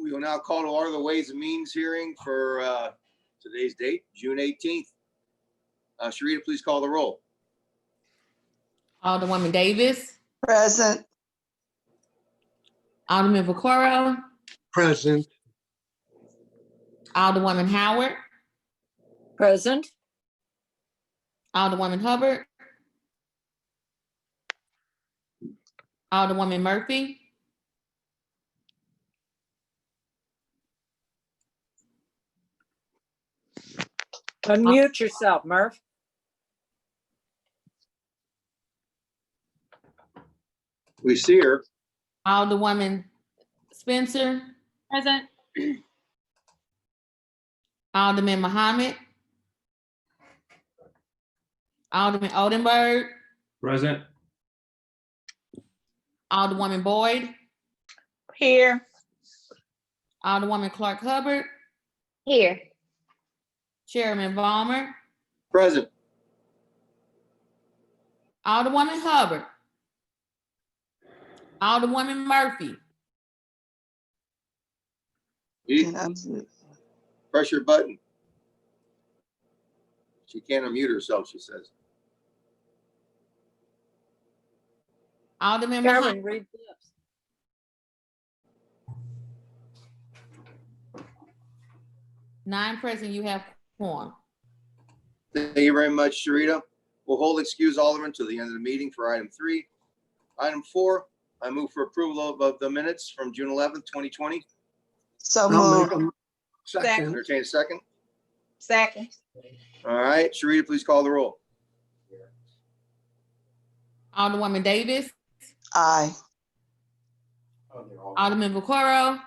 We will now call to order the Ways and Means hearing for today's date, June 18th. Sharita, please call the roll. Alderwoman Davis. Present. Alderman Vaccaro. Present. Alderwoman Howard. Present. Alderwoman Hubbard. Alderwoman Murphy. Unmute yourself, Murph. We see her. Alderwoman Spencer. Present. Alderman Muhammad. Alderman Oldenburg. Present. Alderwoman Boyd. Here. Alderwoman Clark Hubbard. Here. Chairman Vollmer. Present. Alderwoman Hubbard. Alderwoman Murphy. Press your button. She can't unmute herself, she says. Alderman Karen, Muhammad. read lips. Nine present, you have quorum. Thank you very much, Sharita. We'll hold excuse Alderman to the end of the meeting for item 3. Item 4, I move for approval of the minutes from June 11th, 2020. So I'll make moved. a second. Entertain a second. Second. All right, Sharita, please call the roll. Alderwoman Davis. Aye. Alderman Vaccaro.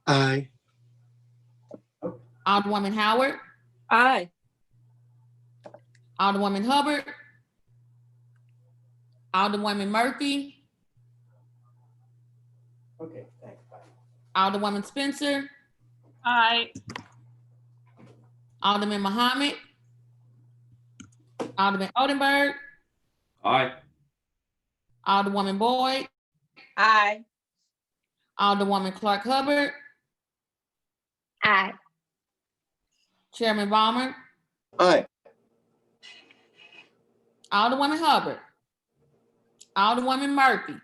Aye. Alderwoman Howard. Aye. Alderwoman Hubbard. Alderwoman Murphy. Okay, thanks. Bye. Alderwoman Spencer. Aye. Alderman Muhammad. Alderman Oldenburg. Aye. Alderwoman Boyd. Aye. Alderwoman Clark Hubbard. Aye. Chairman Vollmer. Aye. Alderwoman Hubbard. Alderwoman Murphy.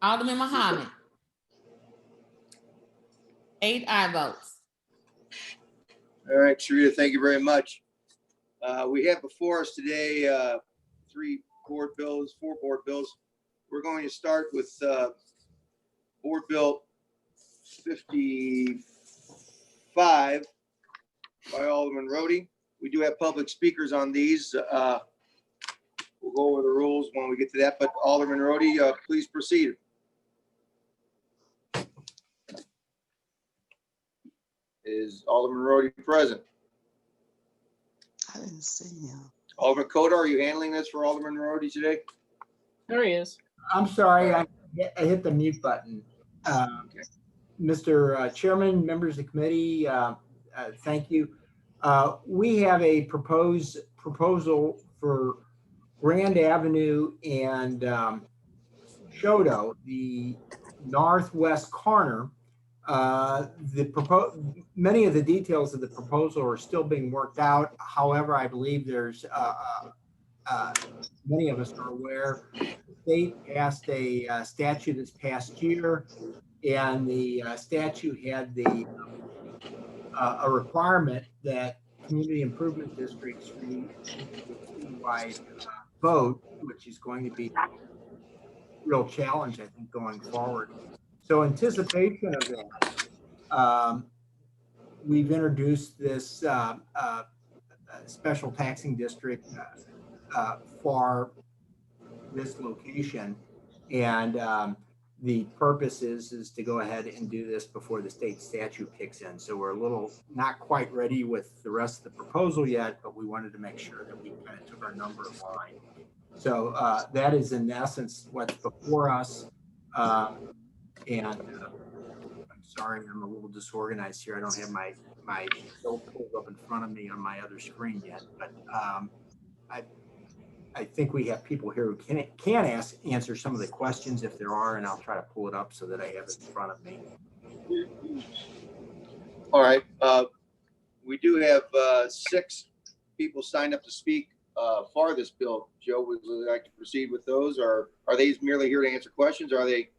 Alderman Muhammad. 8 aye votes. All right, Sharita, thank you very much. We have before us today 4 board bills. We're going to start with Board Bill 55 by Alderman Rhodey. We do have public speakers on these. We'll go over the rules when we get to that, but Alderman Rhodey, please proceed. Is Alderman Rhodey present? I didn't see him. Alderman Coda, are you handling this for Alderman Rhodey today? There he is. I'm sorry, I hit the mute button. Mr. Chairman, members of the committee, thank you. We have a proposal for Grand Avenue and Shodo, the northwest corner. Many of the details of the proposal are still being worked out. However, I believe there's many of us are aware, the state passed a statute this past year, and the statute had a requirement that community improvement districts wide vote, which is going to be a real challenge, I think, going forward. So anticipation of that, we've introduced this special taxing district for this location, and the purpose is to go ahead and do this before the state statute kicks in. So we're not quite ready with the rest of the proposal yet, but we wanted to make sure that we kind of took our number in line. So that is in essence what's before us. And I'm sorry, I'm a little disorganized here. I don't have my bill pulled up in front of me on my other screen yet, but I think we have people here who can answer some of the questions if there are, and I'll try to pull it up so that I have it in front of me. All right. We do have 6 people signed up to speak for this bill. Joe, would you like to proceed with those, or are they merely here to answer questions? Or are they?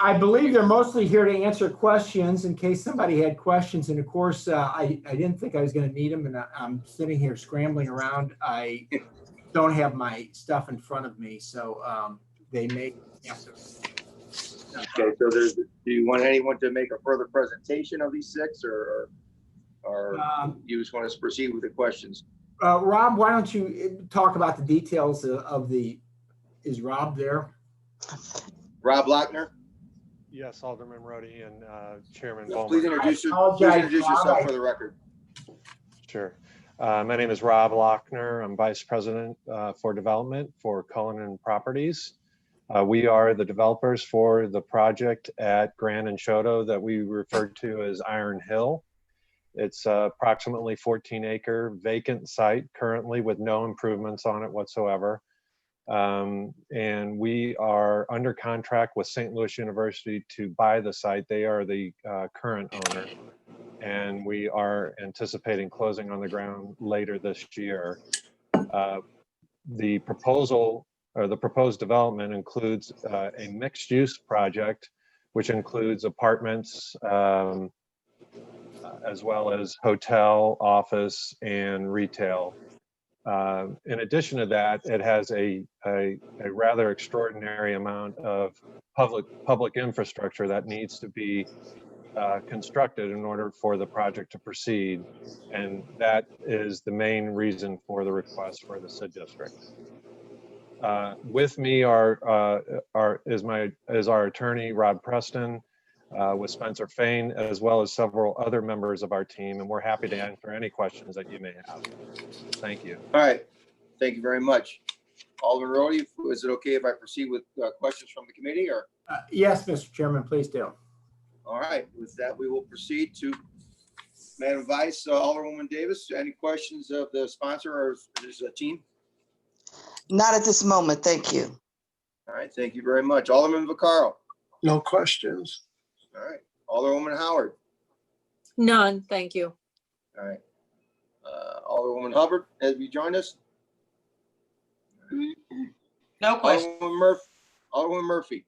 I believe they're mostly here to answer questions in case somebody had questions. And of course, I didn't think I was going to need them, and I'm sitting here scrambling around. I don't have my stuff in front of me, so they may answer. Okay, so do you want anyone to make a further presentation of these 6, or you just want us to proceed with the questions? Rob, why don't you talk about the details of the, is Rob there? Rob Lochner? Yes, Alderman Rhodey and Chairman Please Vollmer. introduce Rob, yourself for the record. Sure. My name is Rob Lochner. I'm Vice President for Development for Cullinan Properties. We are the developers for the project at Grand and Choteau that we refer to as Iron Hill. It's approximately 14-acre vacant site currently with no improvements on it whatsoever. And we are under contract with St. Louis University to buy the site. They are the current owner, and we are anticipating closing on the ground later this year. The proposal, or the proposed development, includes a mixed-use project, which includes apartments, as well as hotel, office, and retail. In addition to that, it has a rather extraordinary amount of public infrastructure that needs to be constructed in order for the project to proceed, and that is the main reason for the request for the SID district. With me is our attorney, Rob Preston, with Spencer Fain, as well as several other members of our team, and we're happy to answer any questions that you may have. Thank you. All right. Thank you very much. Alderman Rhodey, is it okay if I proceed with questions from the committee, or? Yes, Mr. Chairman, please do. All right. With that, we will proceed to Madam Vice Alderwoman Davis. Any questions of the sponsor or his team? Not at this moment, thank you. All right. Thank you very much. Alderman Vaccaro. No questions. All right. Alderwoman Howard. None, thank you. All right. Alderwoman Hubbard, have you joined us? No question. Alderwoman Murphy.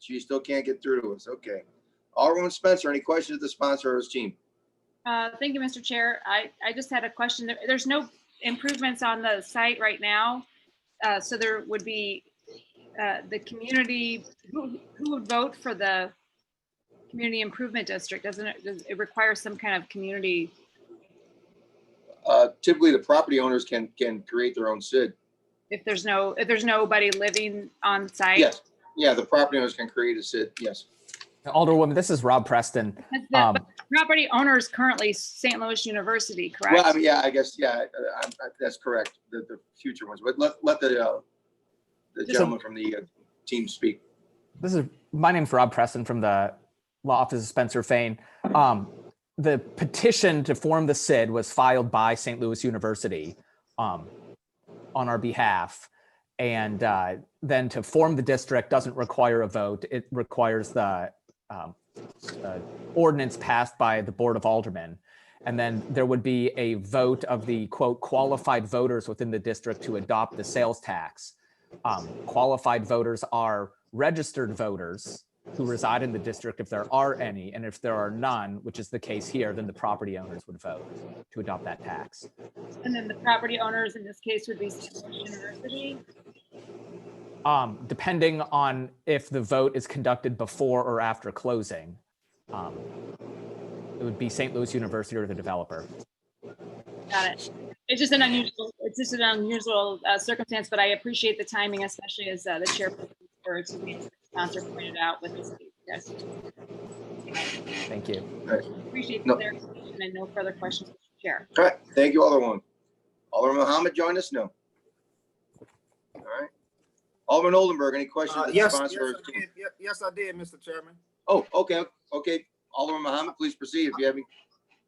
She still can't get through to us. Okay. Alderwoman Spencer, any questions of the sponsor or his team? Thank you, Mr. Chair. I just had a question. There's no improvements on the site right now. So there would be the community, who would vote for the community improvement district? Does it require some kind of community? Typically, the property owners can create their own SID. If there's nobody living on site? Yes. Yeah, the property owners can create a SID. Yes. Alderwoman, this is Rob Preston. But the property owner is currently St. Louis University, correct? Well, I mean, yeah, I guess, yeah, that's correct. The future ones, but let the gentleman from the team speak. My name's Rob Preston from the Law Office of Spencer Fain. The petition to form the SID was filed by St. Louis University on our behalf. And then to form the district doesn't require a vote. It requires the ordinance passed by the Board of Aldermen. And then there would be a vote of the, quote, qualified voters within the district to adopt the sales tax. Qualified voters are registered voters who reside in the district if there are any, and if there are none, which is the case here, then the property owners would vote to adopt that tax. And then the property owners in this case would be St. Louis University? Depending on if the vote is conducted before or after closing, it would be St. Louis University or the developer. Got it. It's just an unusual circumstance, but I appreciate the timing, especially as the chairperson or the sponsor pointed out with this. Yes. Thank you. Right. Appreciate the clarification and no further questions, Mr. Chair. All right. Thank you, Alderwoman. Alderman Mohammed joined us? No. All right. Alderman Oldenburg, any questions of the sponsor or his team? Yes, I did, Mr. Chairman. Oh, okay. Okay. Alderman Mohammed, please proceed if you have any.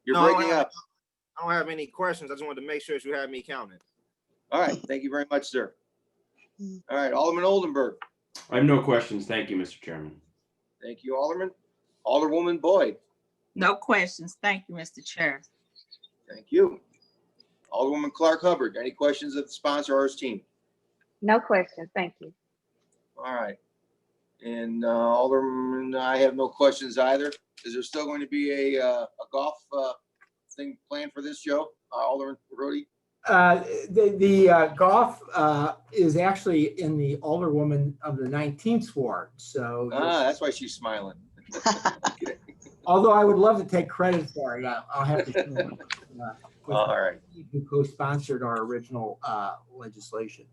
You're No, breaking up. I don't have any questions. I just wanted to make sure you had me counted. All right, thank you very much, sir. All right, Alderman Oldenburg. I have no questions. Thank you, Mr. Chairman. Thank you, Alderman. Alderwoman Boyd. No questions. Thank you, Mr. Chair. Thank you. Alderwoman Clark Hubbard. Any questions of the sponsor or his team? No questions. Thank you. All right. And Alderman, I have no questions either. Is there still going to be a golf thing planned for this show? Alderman Rhodey? The golf is actually in the Alderwoman of the 19th ward. So That's why she's smiling. although I would love to take credit for it, I'll have to. All right. Who co-sponsored our original legislation.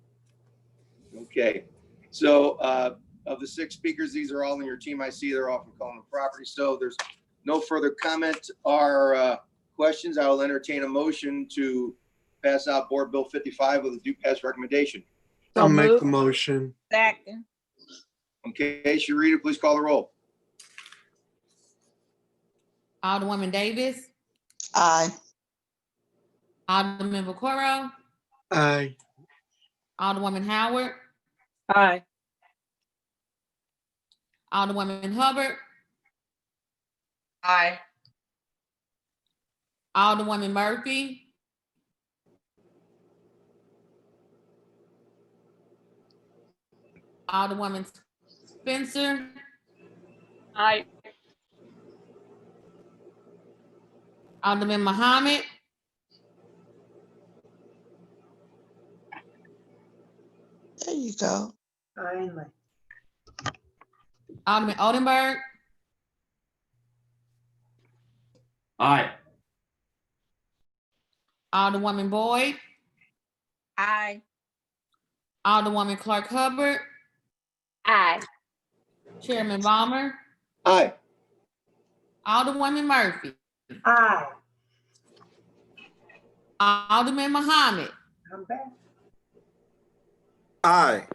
Okay. So of the 6 speakers, these are all in your team. I see they're all from Coleman Property. So there's no further comment or questions. I will entertain a motion to pass out Board Bill 55 with a due pass recommendation. I'll make the motion. Second. Okay, Sharita, please call the roll. Alderwoman Davis, Aye. Alderman Vaccaro, Aye. Alderwoman Howard, Aye. Alderwoman Hubbard, Aye. Alderwoman Murphy, Alderwoman Spencer, Aye. Alderman Muhammad, There you go. Alderman Oldenburg, Aye. Alderwoman Boyd, Aye. Alderwoman Clark Hubbard, Aye. Chairman Vollmer, Aye. Alderwoman Murphy, Aye. Alderman Muhammad, Aye.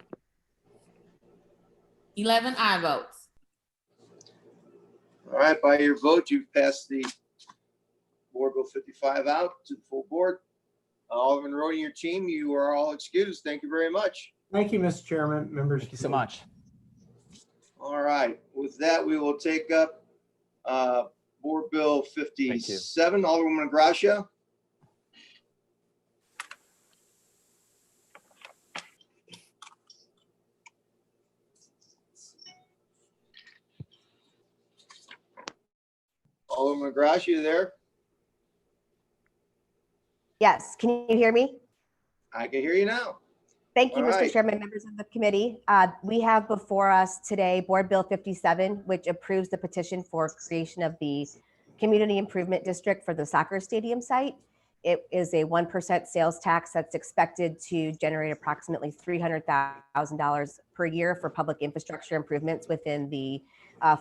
11 aye votes. All right, by your vote, you've passed the Board Bill 55 out to the full board. Alderman Rhodey and your team, you are all excused. Thank you very much. Thank you, Mr. Chairman, members. Thank you so much. All right, with that, we will take up Board Bill 57. Alderwoman Gracia. Alderwoman Gracia, you there? Yes, can you hear me? I can hear you now. Thank you, All Mr. right. Chairman, members of the committee. We have before us today Board Bill 57, which approves the petition for creation of the Community Improvement District for the soccer stadium site. It is a 1% sales tax that's expected to generate approximately $300,000 per year for public infrastructure improvements within the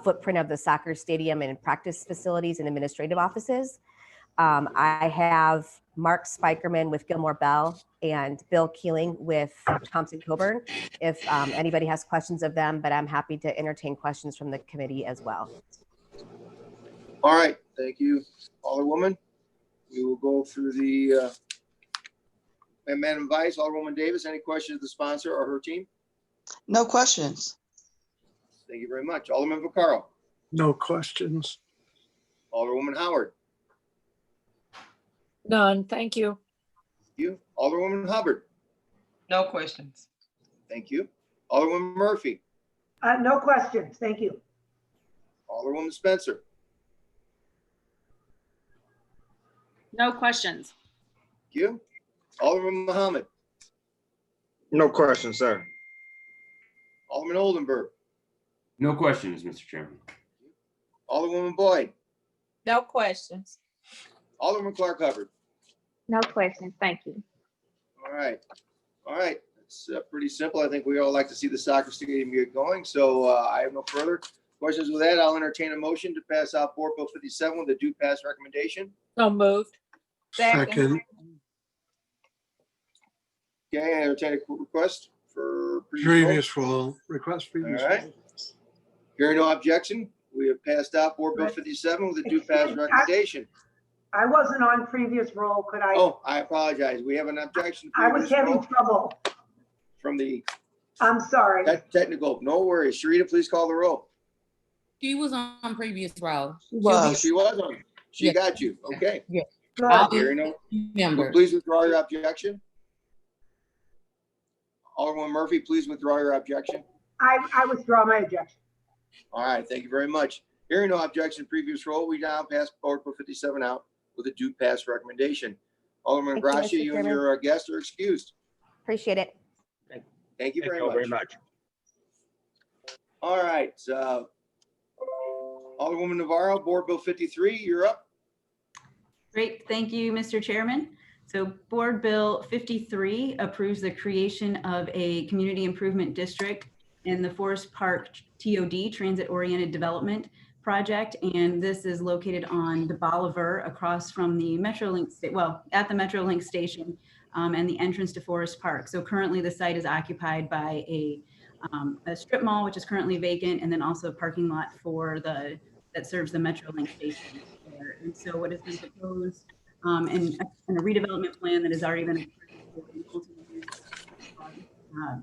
footprint of the soccer stadium and practice facilities and administrative offices. I have Mark Spikerman with Gilmore Bell and Bill Keeling with Thompson Coburn. If anybody has questions of them, but I'm happy to entertain questions from the committee as well. All right, thank you, Alderwoman. We will go through the Madam Vice, Alderwoman Davis, any questions of the sponsor or her team? No questions. Thank you very much. Alderman Vaccaro, No questions. Alderwoman Howard, None, thank you. you, Alderwoman Hubbard, No questions. thank you. Alderwoman Murphy, No questions. Thank you. Alderwoman Spencer, No questions. thank you. Alderman Muhammad, No questions, sir. Alderman Oldenburg, No questions, Mr. Chairman. Alderwoman Boyd, No questions. Alderman Clark Hubbard. No questions. Thank you. All right. All right. It's pretty simple. I think we all like to see the soccer stadium get going. So I have no further questions with that. I'll entertain a motion to pass out Board Bill 57 with a due pass recommendation. So moved. Second. Okay, I entertain a request for Previous roll. Request All previous right. roll. Hearing no objection, we have passed out Board Bill 57 with a due pass recommendation. I wasn't on previous roll. Could I? Oh, I apologize. We have an objection. to I was previous having roll trouble. From the I'm sorry. technical. No worries. Sharita, please call the roll. She was on previous row. Oh, she was on. She Yeah. got you. Okay. Yeah. Good. Hearing no, Member. please withdraw your objection. Alderman Murphy, please withdraw your objection. I withdraw my objection. All right, thank you very much. Hearing no objection, previous roll, we now pass Board Bill 57 out with a do pass recommendation. Alderman Thank you, Gracia, Mr. you and Chairman. your guests are excused. Appreciate it. Thank you very Thank you very much. much. All right, Alderwoman Navarro, Board Bill 53, you're up. Great, thank you, Mr. Chairman. So Board Bill 53 approves the creation of a community improvement district in the Forest Park TOD, Transit Oriented Development Project. And this is located on the Bolivar across from the Metrolink, at the Metrolink station and the entrance to Forest Park. So currently the site is occupied by a strip mall, which is currently vacant, and then also a parking lot that serves the Metrolink station there. And so what has been proposed and a redevelopment plan that has already been approved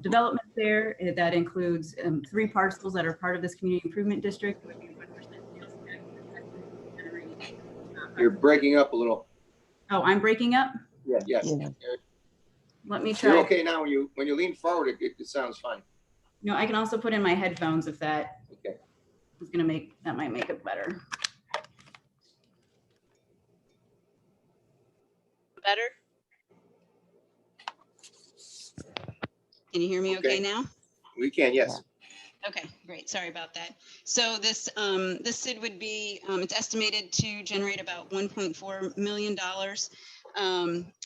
development there that includes 3 parcels that are part of this community improvement district. You're breaking up a little. Oh, I'm breaking up? Yeah. Yes. Yeah. Let me try. You're okay now. When you lean forward, it sounds fine. No, I can also put in my headphones if that Okay. is that might make it better. Better? Can you hear me okay now? We can, yes. Okay, great. Sorry about that. So this SID would be, it's estimated to generate about $1.4 million.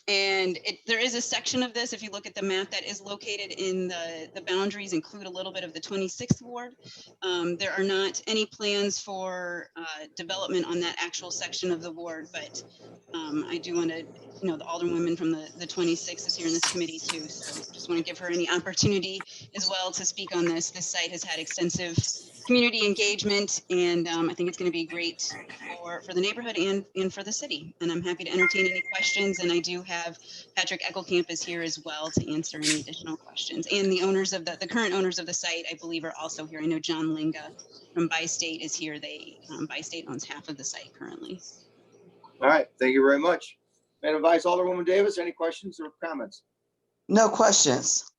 And there is a section of this, if you look at the map, that is located in the boundaries include a little bit of the 26th ward. There are not any plans for development on that actual section of the ward, but I do want to, the Alderwoman from the 26th is here in this committee too. So just want to give her any opportunity as well to speak on this. This site has had extensive community engagement, and I think it's going to be great for the neighborhood and for the city. And I'm happy to entertain any questions. And I do have Patrick Eckelkamp is here as well to answer any additional questions. And the owners of the current owners of the site, I believe, are also here. I know John Linga from Bi-State is here. Bi-State owns half of the site currently. All right, thank you very much. Madam Vice Alderwoman Davis, any questions or comments? No questions.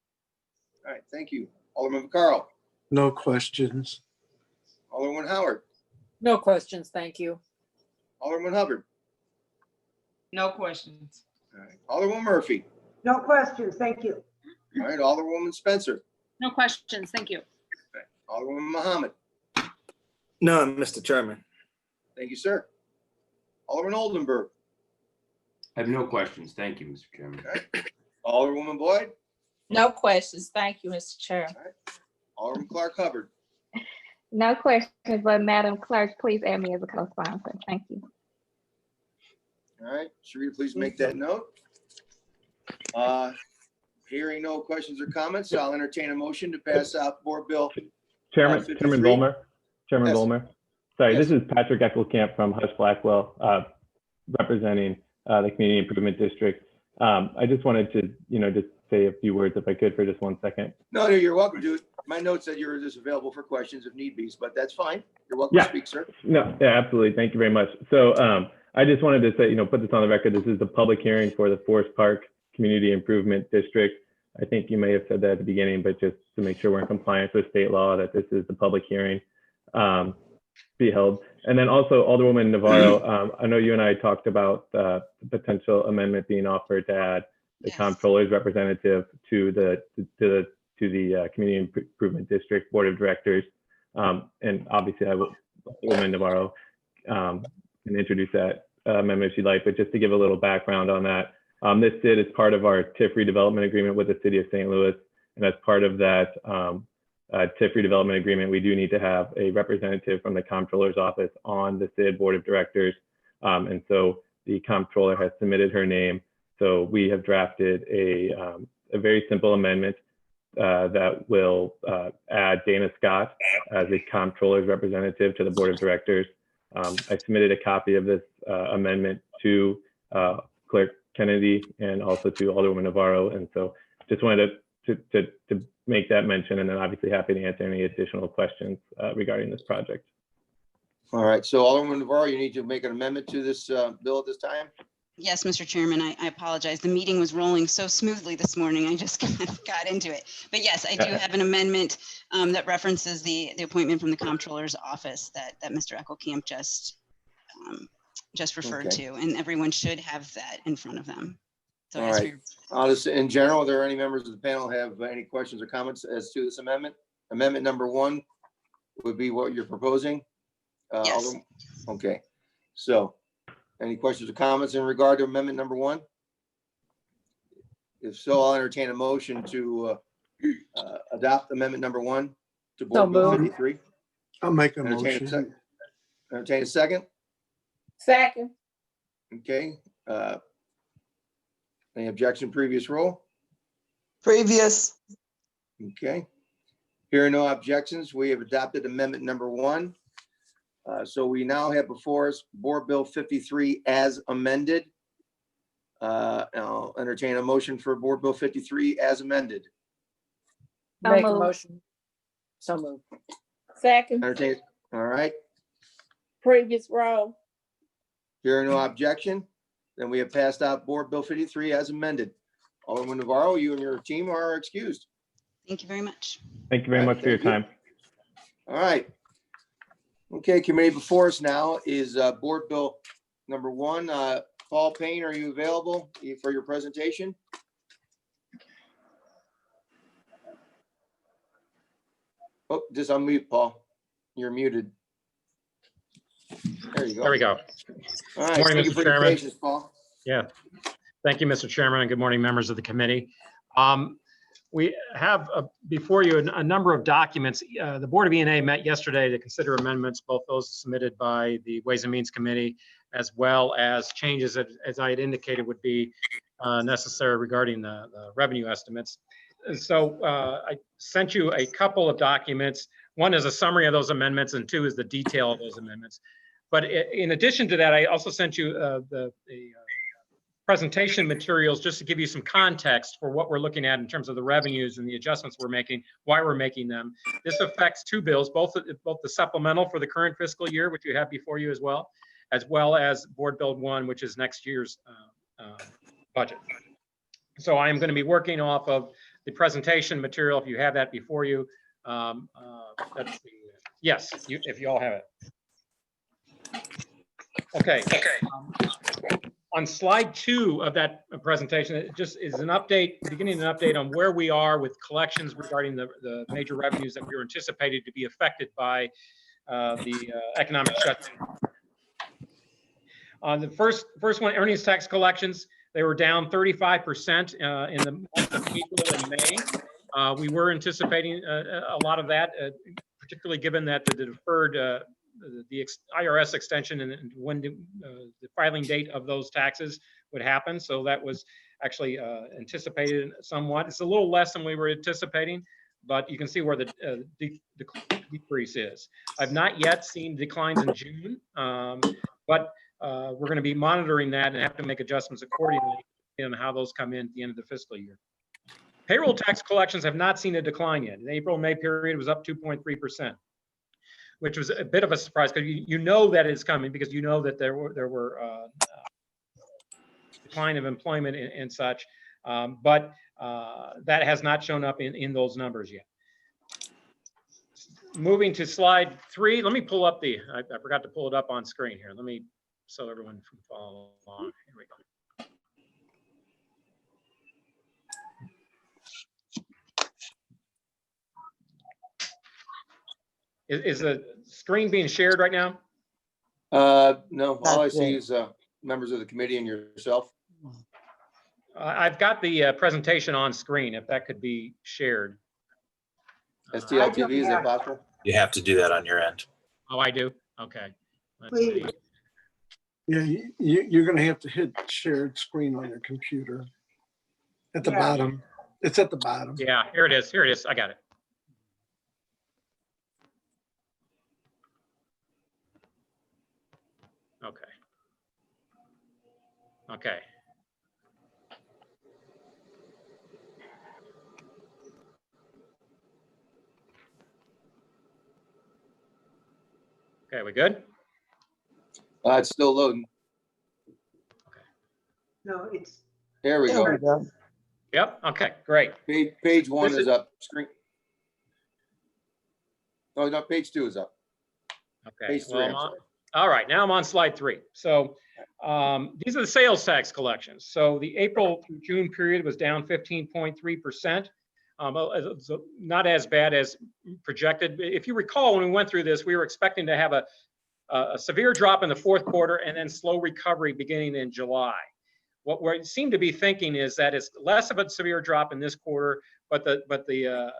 All right, thank you. Alderman Carl, No questions. Alderman Howard, No questions, thank you. Alderman Hubbard, No questions. all right, Alderwoman Murphy, No questions. Thank you. all right, Alderwoman Spencer, No questions. Thank you. Alderwoman Muhammad. None, Mr. Chairman. Thank you, sir. Alderman Oldenburg, I have no questions. Thank you, Mr. Chairman. Alderwoman Boyd, No questions. Thank you, Mr. Chair. Alderman Clark Hubbard. No questions, but Madam Clerk, please add me as a co-sponsor. Thank you. All right, Sharita, please make that note. Hearing no questions or comments, I'll entertain a motion to pass out Board Bill. Chairman 53. Vollmer. Chairman Yes. Vollmer. Sorry, Yes. this is Patrick Eckelkamp from Hush Blackwell, representing the Community Improvement District. I just wanted to, just say a few words if I could for just 1 second. No, you're welcome to. My note said you were just available for questions if need be, but that's fine. You're welcome to speak, sir. No, yeah, absolutely. Thank you very much. So I just wanted to say, put this on the record. This is the public hearing for the Forest Park Community Improvement District. I think you may have said that at the beginning, but just to make sure we're in compliance with state law, that this is the public hearing be held. And then also Alderwoman Navarro, I know you and I talked about the potential amendment being offered to add the comptroller's representative to the Community Improvement District Board of Directors. And obviously I will, Alderwoman Navarro can introduce that amendment if you'd like, but just to give a little background on that. This SID is part of our TIF redevelopment agreement with the City of St. Louis. And as part of that TIF redevelopment agreement, we do need to have a representative from the comptroller's office on the SID Board of Directors. And so the comptroller has submitted her name. So we have drafted a very simple amendment that will add Dana Scott as a comptroller's representative to the Board of Directors. I submitted a copy of this amendment to Clerk Kennedy and also to Alderwoman Navarro. And so just wanted to make that mention, and then obviously happy to answer any additional questions regarding this project. All right, so Alderman Navarro, you need to make an amendment to this bill at this time? Yes, Mr. Chairman, I apologize. The meeting was rolling so smoothly this morning. I just got into it. But yes, I do have an amendment that references the appointment from the comptroller's office that Mr. Eckelkamp just referred Okay. to, and everyone should have that in front of them. So All I ask for right. your- Just in general, are there any members of the panel have any questions or comments as to this amendment? Amendment number 1 would be what you're proposing? Yes. Alderman? Okay, so any questions or comments in regard to amendment number 1? If so, I'll entertain a motion to adopt amendment number 1 to Board Bill moved. 53. I'll make a Entertain a motion. sec- Entertain a second. Second. Okay. Any objection, previous roll? Previous. Okay. Hearing no objections, we have adopted amendment number 1. So we now have before us Board Bill 53 as amended. I'll entertain a motion for Board Bill 53 as amended. Make a moved. motion. So moved. Second. Entertain, all right. Previous row. Hearing no objection, then we have passed out Board Bill 53 as amended. Alderman Navarro, you and your team are excused. Thank you very much. Thank you very much for your time. All right. Okay, committee, before us now is Board Bill number 1. Paul Payne, are you available for your presentation? Oh, just unmute, Paul. You're muted. There you go. There we go. All right, Morning, thank you Mr. for your Chairman. patience, Paul. Yeah. Thank you, Mr. Chairman, and good morning, members of the committee. We have before you a number of documents. The Board of E&A met yesterday to consider amendments, both those submitted by the Ways and Means Committee, as well as changes that, as I had indicated, would be necessary regarding the revenue estimates. And so I sent you a couple of documents. One is a summary of those amendments, and 2 is the detail of those amendments. But in addition to that, I also sent you the presentation materials just to give you some context for what we're looking at in terms of the revenues and the adjustments we're making, why we're making them. This affects 2 bills, both the supplemental for the current fiscal year, which you have before you as well as Board Bill 1, which is next year's budget. So I am going to be working off of the presentation material. If you have that before you, yes, if you all have it. Okay. On slide 2 of that presentation, it just is an update, beginning an update on where we are with collections regarding the major revenues that we were anticipated to be affected by the economic shutdown. On the first one, earnings tax collections, they were down 35% in the months of April and May. We were anticipating a lot of that, particularly given that the deferred the IRS extension and when the filing date of those taxes would happen. So that was actually anticipated somewhat. It's a little less than we were anticipating, but you can see where the decrease is. I've not yet seen declines in June, but we're going to be monitoring that and have to make adjustments accordingly on how those come in at the end of the fiscal year. Payroll tax collections have not seen a decline yet. In the April-May period, it was up 2.3%. Which was a bit of a surprise because you know that it's coming because you know that there were decline of employment and such, but that has not shown up in those numbers yet. Moving to slide 3, let me pull up I forgot to pull it up on screen here. Let me so everyone can follow along. Here we go. Is the screen being shared right now? No, all I see is members of the committee and yourself. I've got the presentation on screen, if that could be shared. STLTV, is that possible? You have to do that on your end. Oh, I do? Okay. Let's see. Yeah, you're going to have to hit shared screen on your computer. At the bottom. It's at the bottom. Yeah, here it is. Here it is. I got it. Okay. Okay. Okay, we good? It's still loading. No, it's. There we There we go. go. Yep. Okay, great. Page one This is up. Screen. Oh, no, page 2 is up. Okay. Page 3, I'm Well, sorry. all right, now I'm on slide 3. So these are the sales tax collections. So the April through June period was down 15.3%. Not as bad as projected. If you recall, when we went through this, we were expecting to have a severe drop in the fourth quarter and then slow recovery beginning in July. What we seem to be thinking is that it's less of a severe drop in this quarter, but the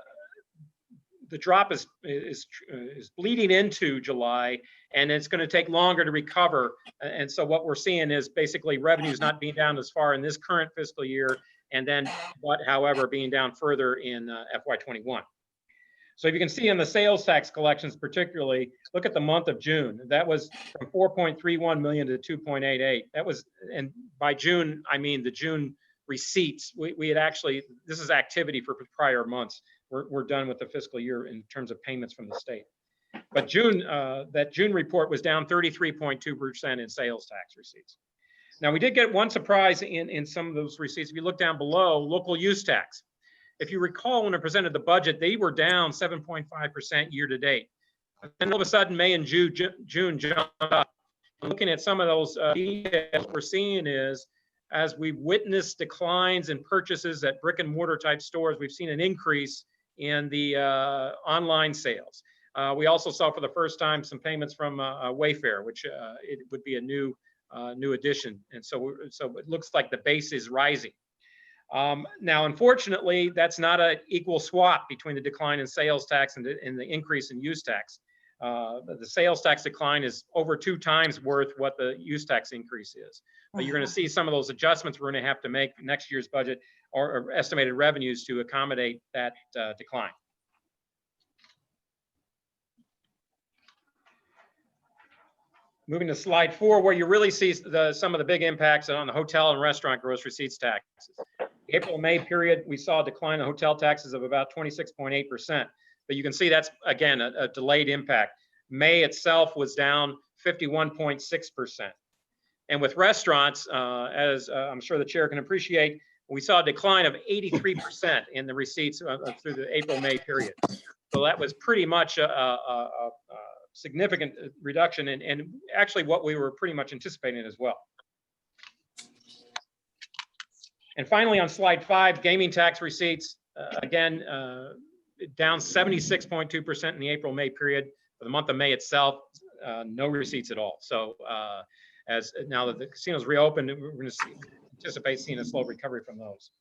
drop is bleeding into July, and it's going to take longer to recover. And so what we're seeing is basically revenues not being down as far in this current fiscal year, and then, but however, being down further in FY21. So if you can see in the sales tax collections, particularly, look at the month of June. That was from 4.31 million to 2.88. That was, and by June, I mean the June receipts. We had actually, this is activity for prior months. We're done with the fiscal year in terms of payments from the state. But June, that June report was down 33.2% in sales tax receipts. Now we did get one surprise in some of those receipts. If you look down below, local use tax. If you recall, when I presented the budget, they were down 7.5% year to date. And all of a sudden, May and June jumped up. Looking at some of those details, what we're seeing is, as we've witnessed declines in purchases at brick and mortar type stores, we've seen an increase in the online sales. We also saw for the first time some payments from Wayfair, which it would be a new addition. And so it looks like the base is rising. Now, unfortunately, that's not an equal swap between the decline in sales tax and the increase in use tax. The sales tax decline is over 2 times worth what the use tax increase is. But you're going to see some of those adjustments we're going to have to make next year's budget or estimated revenues to accommodate that decline. Moving to slide 4, where you really see some of the big impacts on the hotel and restaurant gross receipts taxes. April-May period, we saw a decline in hotel taxes of about 26.8%. But you can see that's, again, a delayed impact. May itself was down 51.6%. And with restaurants, as I'm sure the chair can appreciate, we saw a decline of 83% in the receipts through the April-May period. So that was pretty much a significant reduction and actually what we were pretty much anticipating as well. And finally, on slide 5, gaming tax receipts, again, down 76.2% in the April-May period. For the month of May itself, no receipts at all. So as now that the casinos reopened, we're going to anticipate seeing a slow recovery from those.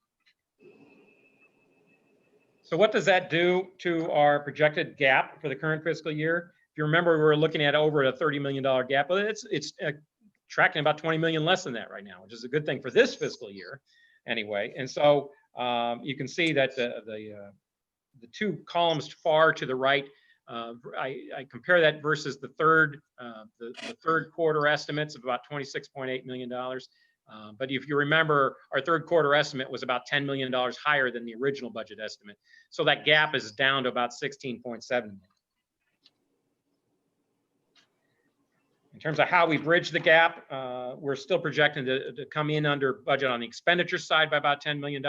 So what does that do to our projected gap for the current fiscal year? If you remember, we were looking at over a $30 million gap. Well, it's tracking about 20 million less than that right now, which is a good thing for this fiscal year anyway. And so you can see that the 2 columns far to the right, I compare that versus the third quarter estimates of about $26.8 million. But if you remember, our third quarter estimate was about $10 million higher than the original budget estimate. So that gap is down to about 16.7 million. In terms of how we bridge the gap, we're still projecting to come in under budget on the expenditure side by about $10 million.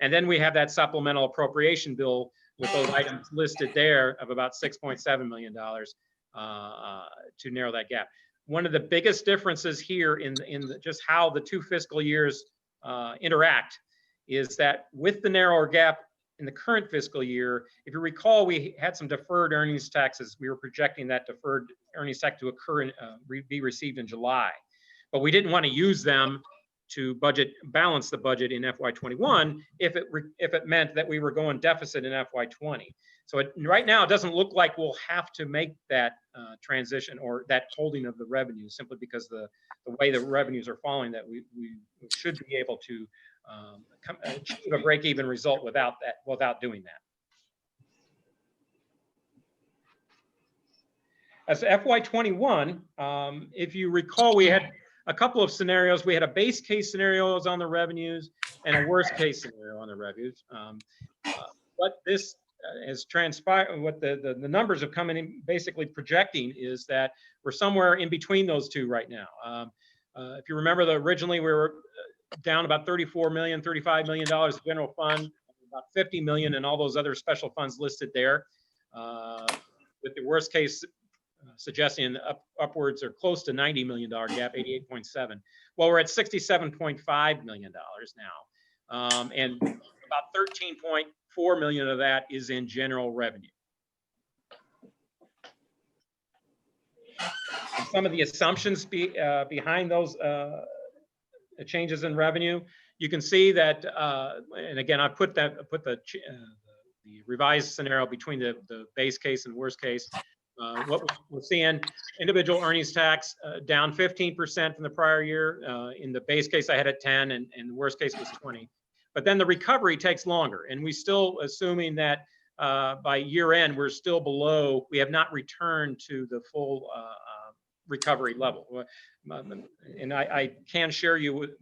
And then we have that supplemental appropriation bill with those items listed there of about $6.7 million to narrow that gap. One of the biggest differences here in just how the 2 fiscal years interact is that with the narrower gap in the current fiscal year, if you recall, we had some deferred earnings taxes. We were projecting that deferred earnings tax to occur be received in July, but we didn't want to use them to balance the budget in FY21 if it meant that we were going deficit in FY20. So right now it doesn't look like we'll have to make that transition or that holding of the revenue simply because the way the revenues are falling, that we should be able to achieve a break-even result without doing that. As FY21, if you recall, we had a couple of scenarios. We had a base case scenarios on the revenues and a worst case scenario on the revenues. What this has transpired, what the numbers have come in basically projecting is that we're somewhere in between those two right now. If you remember, originally we were down about $34 million, $35 million general fund, about $50 million and all those other special funds listed there, with the worst case suggesting upwards or close to $90 million gap, 88.7. Well, we're at $67.5 million now, and about 13.4 million of that is in general revenue. And some of the assumptions behind those changes in revenue, you can see that, and again, I put the revised scenario between the base case and worst case. What we're seeing, individual earnings tax down 15% from the prior year. In the base case, I had it 10, and the worst case was 20. But then the recovery takes longer, and we still assuming that by year end, we're still below, we have not returned to the full recovery level. And I can share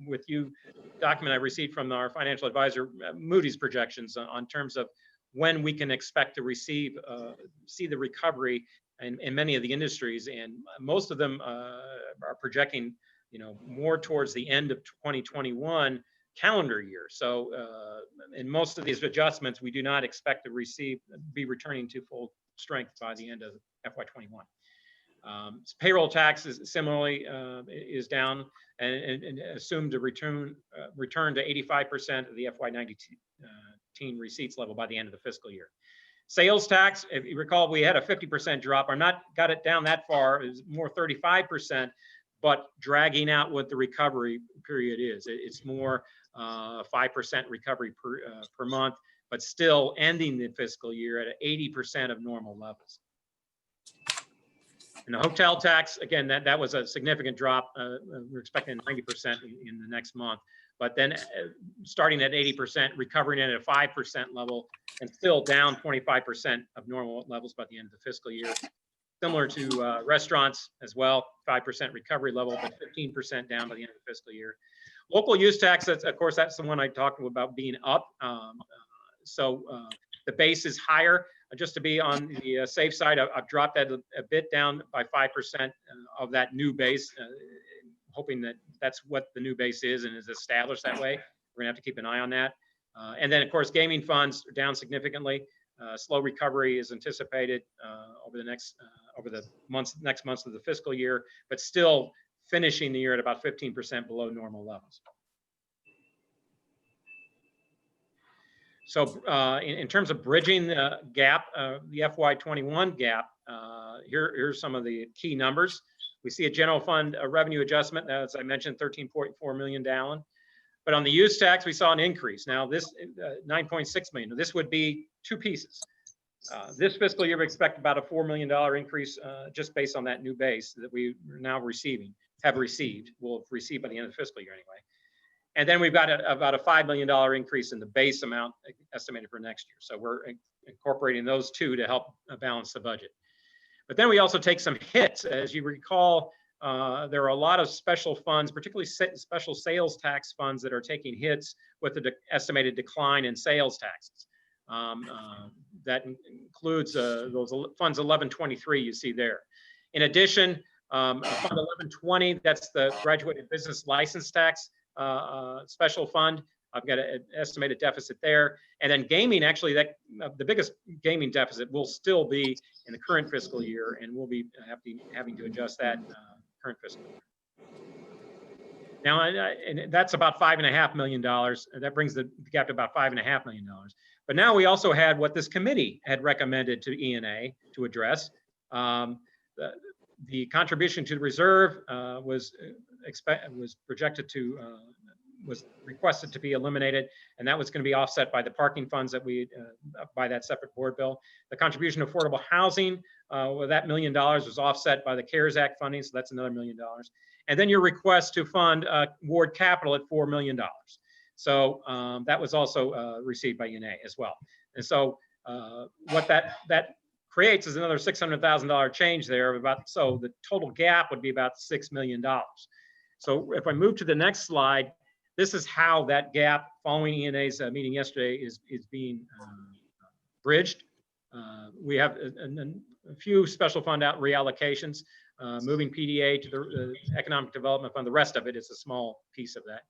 with you document I received from our financial advisor, Moody's projections on terms of when we can expect to see the recovery in many of the industries, and most of them are projecting, more towards the end of 2021 calendar year. So in most of these adjustments, we do not expect to be returning to full strength by the end of FY21. Payroll taxes similarly is down and assumed to return to 85% of the FY19 receipts level by the end of the fiscal year. Sales tax, if you recall, we had a 50% drop, or not got it down that far, is more 35%, but dragging out what the recovery period is. It's more 5% recovery per month, but still ending the fiscal year at 80% of normal levels. And the hotel tax, again, that was a significant drop. We're expecting 90% in the next month, but then starting at 80%, recovering it at a 5% level, and still down 25% of normal levels by the end of the fiscal year. Similar to restaurants as well, 5% recovery level, but 15% down by the end of the fiscal year. Local use tax, of course, that's the one I talked about being up. So the base is higher. Just to be on the safe side, I've dropped that a bit down by 5% of that new base, hoping that that's what the new base is and is established that way. We're gonna have to keep an eye on that. And then, of course, gaming funds are down significantly. Slow recovery is anticipated over the next months of the fiscal year, but still finishing the year at about 15% below normal levels. So in terms of bridging the gap, the FY21 gap, here's some of the key numbers. We see a general fund revenue adjustment, as I mentioned, 13.4 million down. But on the use tax, we saw an increase. Now this 9.6 million, this would be two pieces. This fiscal year, we expect about a $4 million increase just based on that new base that we are now will have received by the end of the fiscal year anyway. And then we've got about a $5 million increase in the base amount estimated for next year. So we're incorporating those two to help balance the budget. But then we also take some hits. As you recall, there are a lot of special funds, particularly special sales tax funds, that are taking hits with the estimated decline in sales taxes. That includes those funds 1123 you see there. In addition, fund 1120, that's the graduated business license tax special fund. I've got an estimated deficit there. And then gaming, actually, the biggest gaming deficit will still be in the current fiscal year, and we'll be having to adjust that current fiscal year. Now, and that's about $5.5 million. That brings the gap to about $5.5 million. But now we also had what this committee had recommended to ENA to address. The contribution to the reserve was requested to be eliminated, and that was going to be offset by the parking funds that by that separate board bill. The contribution to affordable housing, well, that $1 million was offset by the CARES Act funding, so that's another $1 million. And then your request to fund ward capital at $4 million. So that was also received by ENA as well. And so what that creates is another $600,000 change there. So the total gap would be about $6 million. So if I move to the next slide, this is how that gap following ENA's meeting yesterday is being bridged. We have a few special fund reallocations, moving PDA to the Economic Development Fund. The rest of it is a small piece of that.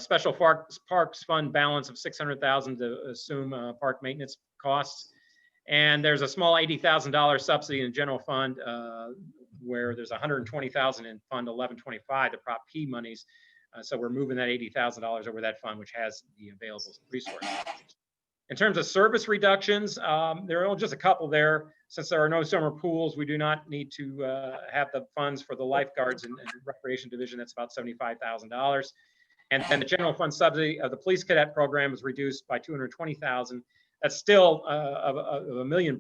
Special Parks Fund balance of $600,000 to assume park maintenance costs. And there's a small $80,000 subsidy in the general fund where there's $120,000 in Fund 1125, the Prop P monies. So we're moving that $80,000 over that fund, which has the available resources. In terms of service reductions, there are just a couple there. Since there are no summer pools, we do not need to have the funds for the lifeguards and recreation division. That's about $75,000. And then the general fund subsidy of the police cadet program is reduced by $220,000. That's still a $1 million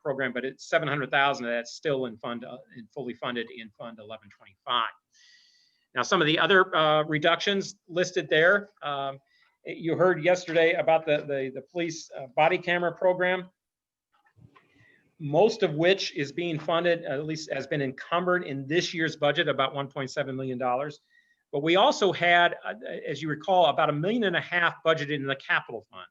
program, but it's $700,000 that's still in fund fully funded in Fund 1125. Now, some of the other reductions listed there. You heard yesterday about the police body camera program, most of which is being funded, at least has been encumbered in this year's budget, about $1.7 million. But we also had, as you recall, about $1.5 million budgeted in the capital fund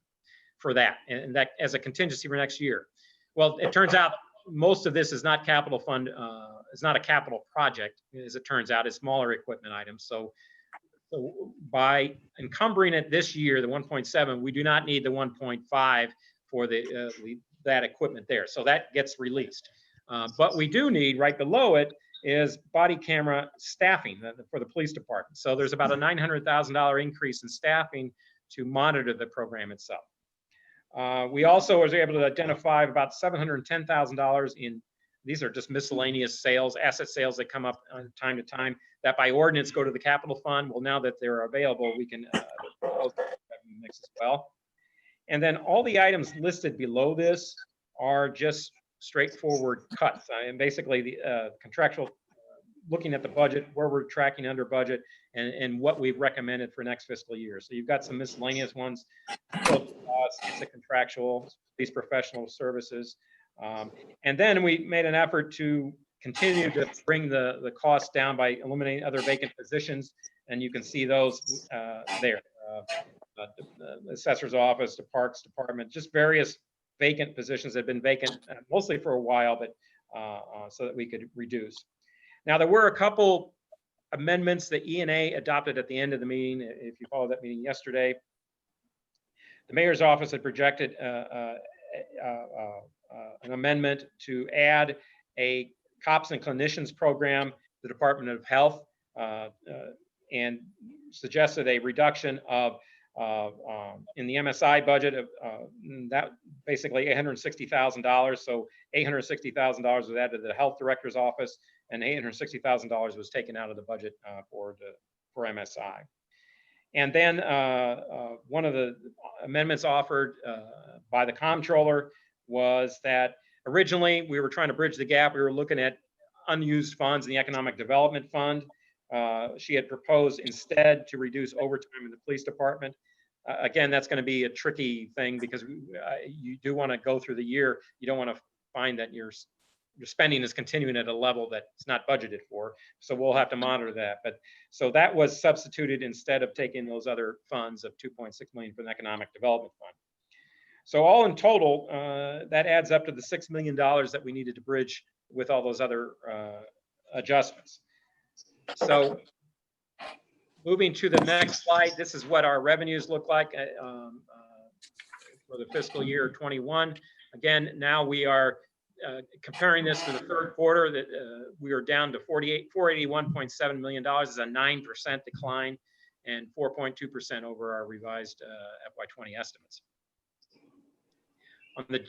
for that, and that as a contingency for next year. Well, it turns out most of this is not capital fund, it's not a capital project, as it turns out, it's smaller equipment items. So by encumbering it this year, the 1.7, we do not need the 1.5 for that equipment there. So that gets released. But we do need, right below it, is body camera staffing for the police department. So there's about a $900,000 increase in staffing to monitor the program itself. We also was able to identify about $710,000 in, these are just miscellaneous sales, asset sales that come up time to time that by ordinance go to the capital fund. Well, now that they're available, we can mix as well. And then all the items listed below this are just straightforward cuts. And basically the contractual, looking at the budget, where we're tracking under budget and what we've recommended for next fiscal year. So you've got some miscellaneous ones, it's a contractual, these professional services. And then we made an effort to continue to bring the cost down by eliminating other vacant positions. And you can see those there. The assessor's office, the parks department, just various vacant positions that have been vacant mostly for a while, but so that we could reduce. Now, there were a couple amendments that ENA adopted at the end of the meeting. If you followed that meeting yesterday, the mayor's office had projected an amendment to add a cops and clinicians program to the Department of Health and suggested a reduction of in the MSI budget of that basically $860,000. So $860,000 was added to the health director's office, and $860,000 was taken out of the budget for MSI. And then one of the amendments offered by the comptroller was that originally we were trying to bridge the gap. We were looking at unused funds in the Economic Development Fund. She had proposed instead to reduce overtime in the police department. Again, that's going to be a tricky thing because you do want to go through the year. You don't want to find that your spending is continuing at a level that it's not budgeted for. So we'll have to monitor that. But so that was substituted instead of taking those other funds of $2.6 million from the Economic Development Fund. So all in total, that adds up to the $6 million that we needed to bridge with all those other adjustments. So moving to the next slide, this is what our revenues look like for the fiscal year 21. Again, now we are comparing this to the third quarter, that we are down to $481.7 million. Is a 9% decline and 4.2% over our revised FY20 estimates. On the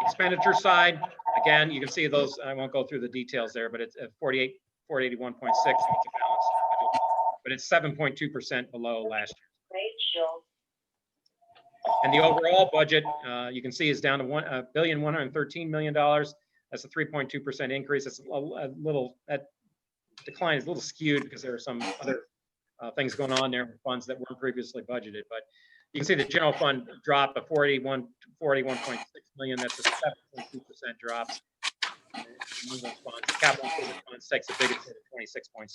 expenditure side, again, you can see those. I won't go through the details there, but it's at 481.6. It's a balance, but it's 7.2% below last year. And the overall budget, you can see, is down to $1,113 million. That's a 3.2% increase. It's a little, that decline is a little skewed because there are some other things going on there with funds that weren't previously budgeted. But You can see the general fund drop of 41.6 million. That's a 7.2% drop. Among those funds, the capital improvement funds takes the biggest hit at 26.6%.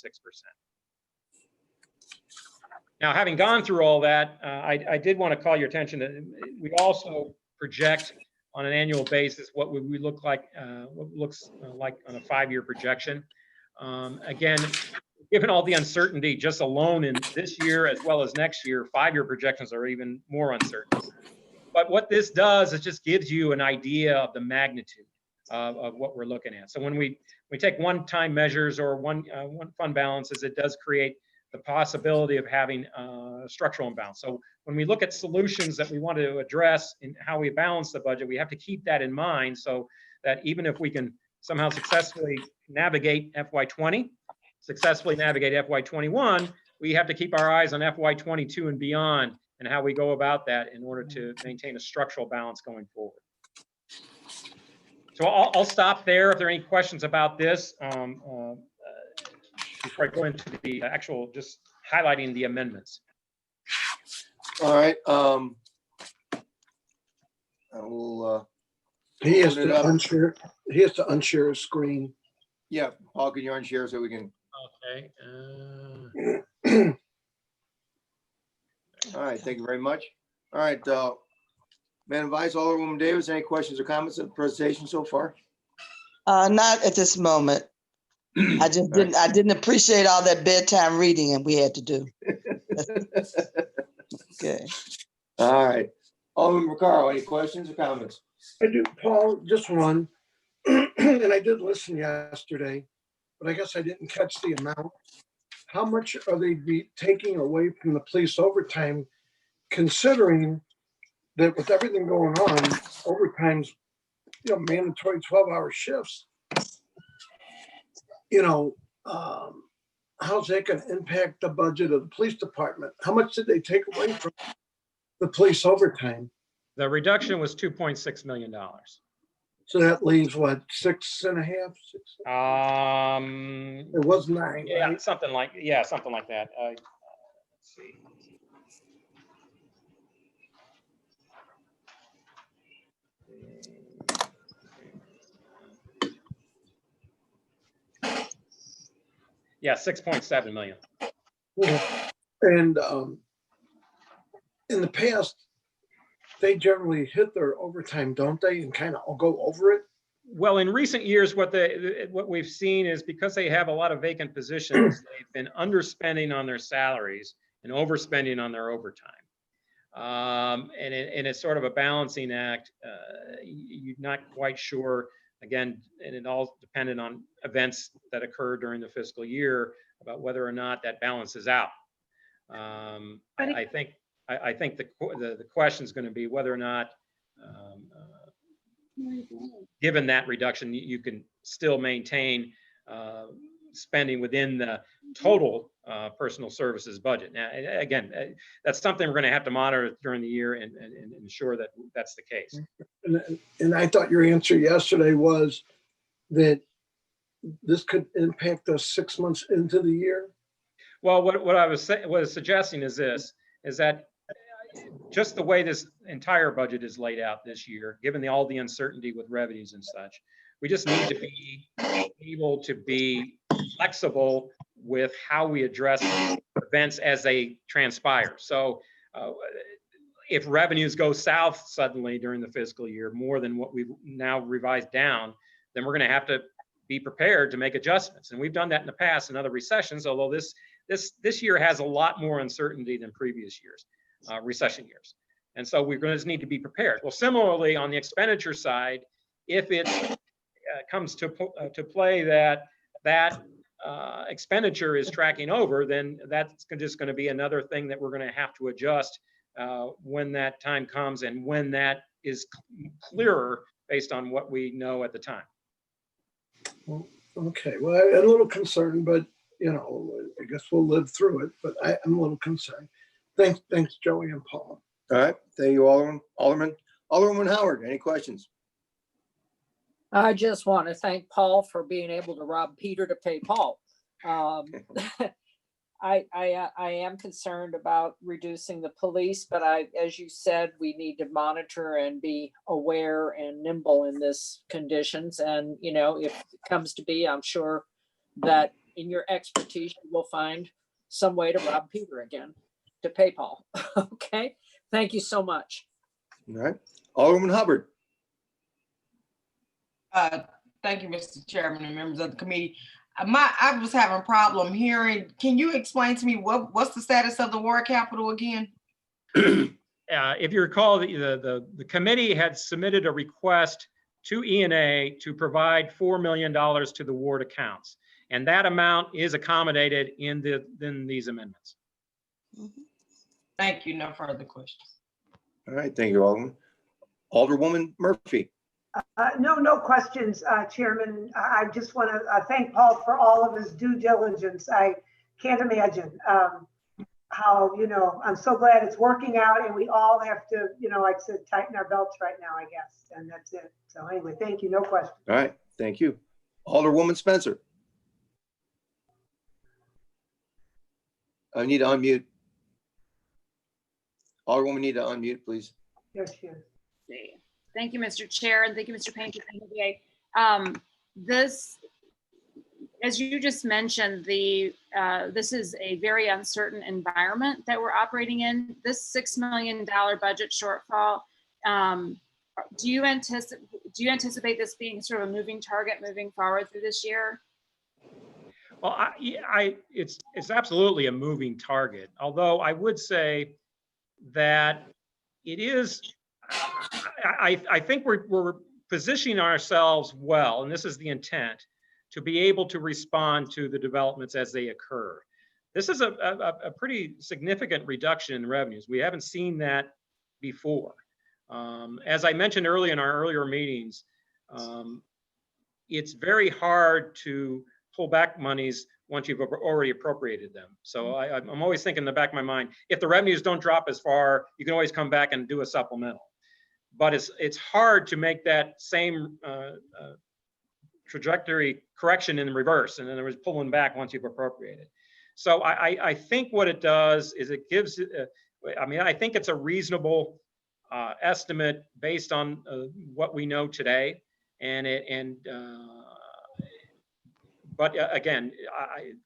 Now, having gone through all that, I did want to call your attention that we also project on an annual basis what would we look like, what looks like on a 5-year projection. Again, given all the uncertainty just alone in this year as well as next year, 5-year projections are even more uncertain. But what this does is just gives you an idea of the magnitude of what we're looking at. So when we take one-time measures or one fund balances, it does create the possibility of having structural imbalance. So when we look at solutions that we want to address in how we balance the budget, we have to keep that in mind so that even if we can somehow successfully navigate FY20, successfully navigate FY21, we have to keep our eyes on FY22 and beyond and how we go about that in order to maintain a structural balance going forward. So I'll stop there. If there are any questions about this, before I go into the actual, just highlighting the amendments. All right. I will. He has open to it up. unshare. He has to unshare his screen. Yeah, Paul, can you unshare so we can? Okay. All right. Thank you very much. All right. Madam Vice, Alderwoman Davis, any questions or comments on the presentation so far? Not at this moment. I just didn't. I didn't appreciate all that bedtime reading and we had to do. Okay. All right. Alderman Vaccaro, any questions or comments? I do, Paul, just one. And I did listen yesterday, but I guess I didn't catch the amount. How much are they be taking away from the police overtime, considering that with everything going on, overtime's, mandatory 12-hour shifts? How's that going to impact the budget of the police department? How much did they take away from the police overtime? The reduction was $2.6 million. So that leaves what, 6.5? It was 9. Yeah, right? something like that. Let's see. Yeah, 6.7 million. And in the past, they generally hit their overtime, don't they? And kind of go over it. Well, in recent years, what we've seen is because they have a lot of vacant positions, they've been underspending on their salaries and overspending on their overtime. And it's sort of a balancing act. You're not quite sure, again, and it all depended on events that occur during the fiscal year about whether or not that balances out. I think the question is going to be whether or not, given that reduction, you can still maintain spending within the total personal services budget. Now, again, that's something we're going to have to monitor during the year and ensure that that's the case. And I thought your answer yesterday was that this could impact us 6 months into the year. Well, what I was suggesting is this: is that just the way this entire budget is laid out this year, given all the uncertainty with revenues and such, we just need to be able to be flexible with how we address events as they transpire. So if revenues go south suddenly during the fiscal year, more than what we've now revised down, then we're going to have to be prepared to make adjustments. And we've done that in the past in other recessions, although this year has a lot more uncertainty than previous years, recession years. And so we're going to just need to be prepared. Well, similarly, on the expenditure side, if it comes to play that expenditure is tracking over, then that's just going to be another thing that we're going to have to adjust when that time comes and when that is clearer based on what we know at the time. Okay, well, I'm a little concerned, but I guess we'll live through it, but I'm a little concerned. Thanks, Joey and Paul. All right, thank you, Alderman. Alderwoman Howard, any questions? I just want to thank Paul for being able to rob Peter to pay Paul. I am concerned about reducing the police, but as you said, we need to monitor and be aware and nimble in this conditions. And, you know, if it comes to be, I'm sure that in your expertise, you will find some way to rob Peter again, to pay Paul. Okay, thank you so much. All right, Alderwoman Hubbard. Thank you, Mr. Chairman and members of the committee. I was having a problem hearing. Can you explain to me what's the status of the war capital again? If you recall, the committee had submitted a request to E&A to provide $4 million to the ward accounts. And that amount is accommodated in these amendments. Thank you. No further questions. All right, thank you, Alderman. Alderwoman Murphy. No questions, Chairman. I just want to thank Paul for all of his due diligence. I can't imagine how, you know, I'm so glad it's working out, and we all have to, you know, like I said, tighten our belts right now, I guess, and that's it. So anyway, thank you. No questions. All right, thank you. Alderwoman Spencer. I need to unmute. Alderwoman, need to unmute, please. Yes, yes. Thank you, Mr. Chair, and thank you, Mr. Payne, for being here today. This, as you just mentioned, this is a very uncertain environment that we're operating in. This $6 million budget shortfall, do you anticipate this being sort of a moving target moving forward through this year? Well, it's absolutely a moving target. Although I would say that it is. I think we're positioning ourselves well, and this is the intent, to be able to respond to the developments as they occur. This is a pretty significant reduction in revenues. We haven't seen that before. As I mentioned earlier in our earlier meetings, it's very hard to pull back monies once you've already appropriated them. So I'm always thinking in the back of my mind, if the revenues don't drop as far, you can always come back and do a supplemental. But it's hard to make that same trajectory correction in reverse, and then there was pulling back once you've appropriated. So I think what it does is it gives, I think it's a reasonable estimate based on what we know today, but again,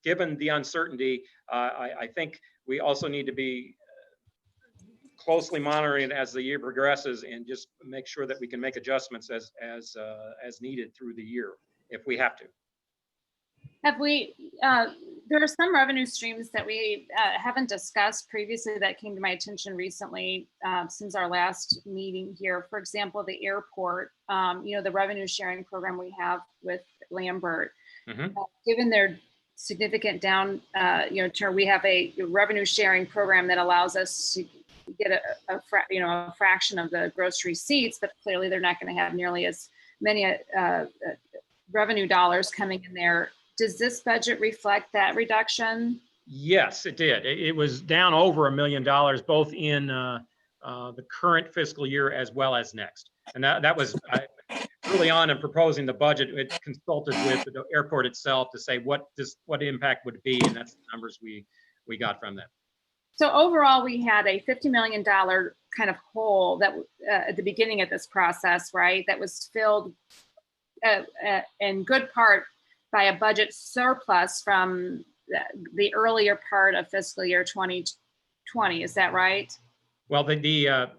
given the uncertainty, I think we also need to be closely monitoring it as the year progresses and just make sure that we can make adjustments as needed through the year if we have to. Have we, there are some revenue streams that we haven't discussed previously that came to my attention recently since our last meeting here. For example, the airport, you know, the revenue sharing program we have with Lambert. Given their significant down, you know, term, we have a revenue sharing program that allows us to get a fraction of the gross receipts, but clearly they're not going to have nearly as many revenue dollars coming in there. Does this budget reflect that reduction? Yes, it did. It was down over $1 million, both in the current fiscal year as well as next. And that was early on in proposing the budget. It consulted with the airport itself to say what impact would it be, and that's the numbers we got from them. So overall, we had a $50 million kind of hole that at the beginning of this process, right? That was filled in good part by a budget surplus from the earlier part of fiscal year 2020. Is that right? Well, the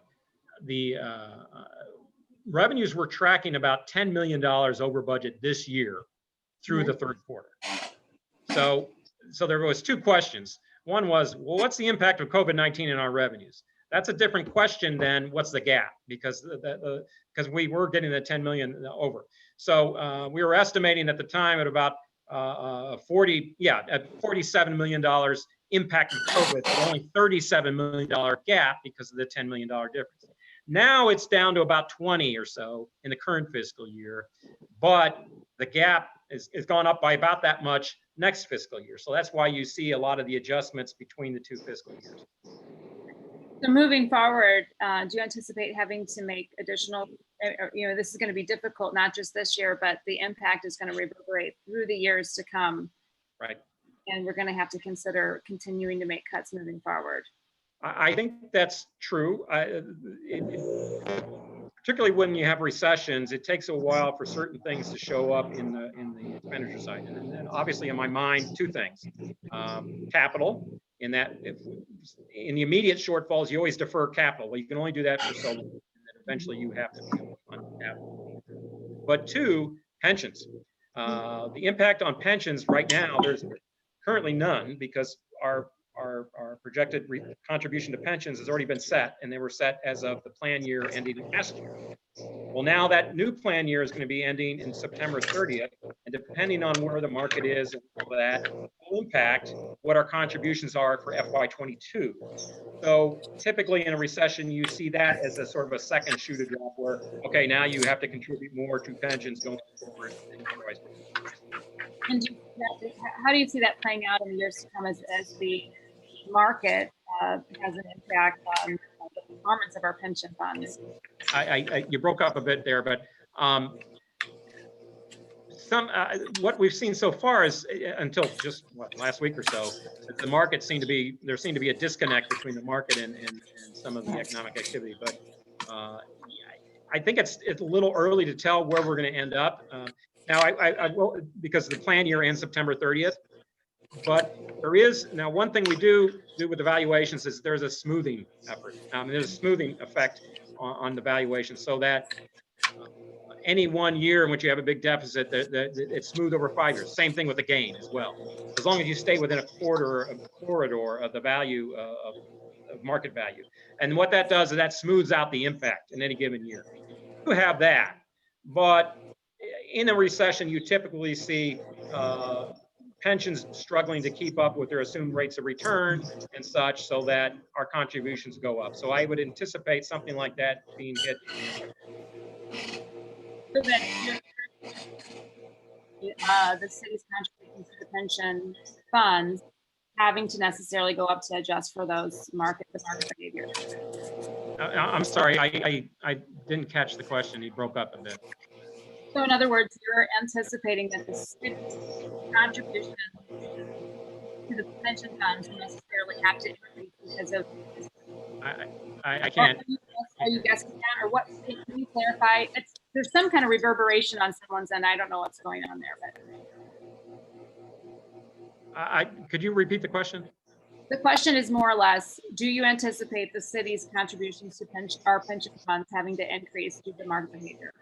revenues were tracking about $10 million over budget this year through the third quarter. So there was two questions. One was, well, what's the impact of COVID-19 in our revenues? That's a different question than what's the gap, because we were getting the 10 million over. So we were estimating at the time at about $47 million impact of COVID, but only $37 million gap because of the $10 million difference. Now it's down to about 20 or so in the current fiscal year, but the gap is gone up by about that much next fiscal year. So that's why you see a lot of the adjustments between the two fiscal years. So moving forward, do you anticipate having to make additional, you know, this is going to be difficult, not just this year, but the impact is going to reverberate through the years to come. Right. and we're going to have to consider continuing to make cuts moving forward. I think that's true. Particularly when you have recessions, it takes a while for certain things to show up in the expenditure side. And then obviously in my mind, two things. Capital, in that in the immediate shortfalls, you always defer capital. Well, you can only do that for so long, and then eventually you have to fund capital. But two, pensions. The impact on pensions right now, there's currently none because our projected contribution to pensions has already been set, and they were set as of the plan year ending last year. Well, now that new plan year is going to be ending in September 30th, and depending on where the market is and all that will impact what our contributions are for FY22. So typically in a recession, you see that as a sort of a second shoe to drop where, okay, now you have to contribute more to pensions going forward. And how do you see that playing out in the years to come as the market has an impact on the performance of our pension funds? You broke up a bit there, but what we've seen so far is until just last week or so, the market there seemed to be a disconnect between the market and some of the economic activity. But I think it's a little early to tell where we're going to end up. Now, I will, because the plan year ends September 30th. But there is now one thing we do with the valuations is there's a smoothing effort. There's a smoothing effect on the valuation, so that any 1 year in which you have a big deficit, it's smooth over 5 years. Same thing with the gain as well. As long as you stay within a corridor of the value of market value, and what that does is that smooths out the impact in any given year. You have that, but in a recession, you typically see pensions struggling to keep up with their assumed rates of return and such, so that our contributions go up. So I would anticipate something like that being hit. So that the city's contributions to the pension funds having to necessarily go up to adjust for those market behavior. I'm sorry, I didn't catch the question. He broke up a bit. So in other words, you're anticipating that the city's contribution to the pension funds will necessarily have to increase because of. I can't. Are you guessing that, or what? Can you clarify? There's some kind of reverberation on someone's end. I don't know what's going on there, but. Could you repeat the question? The question is more or less: do you anticipate the city's contributions to our pension funds having to increase due to market behavior?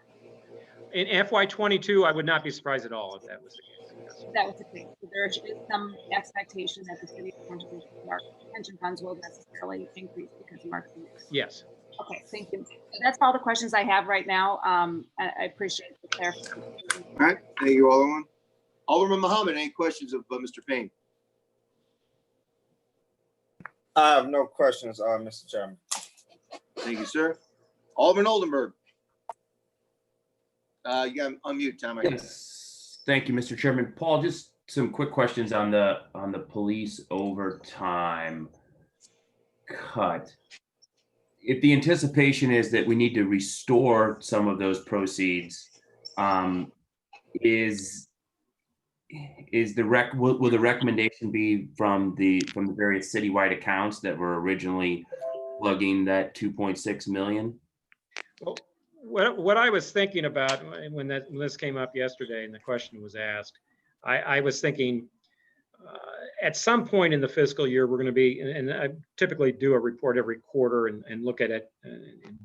In FY22, I would not be surprised at all if that was the case. That was the case. So there is some expectation that the city's contributions to our pension funds will necessarily increase because of market behavior. Yes. Okay, thank you. That's all the questions I have right now. I appreciate the clarification. All right, thank you, Alderman. Alderman Muhammad, any questions of Mr. Payne? I have no questions, Mr. Chairman. Thank you, sir. Alderman Oldenburg. You got to unmute, Tom. Yes, thank you, Mr. Chairman. Paul, just some quick questions on the police overtime cut. If the anticipation is that we need to restore some of those proceeds, will the recommendation be from the various citywide accounts that were originally plugging that 2.6 million? Well, what I was thinking about when this came up yesterday and the question was asked, I was thinking at some point in the fiscal year, we're going to be, and I typically do a report every quarter and look at it, and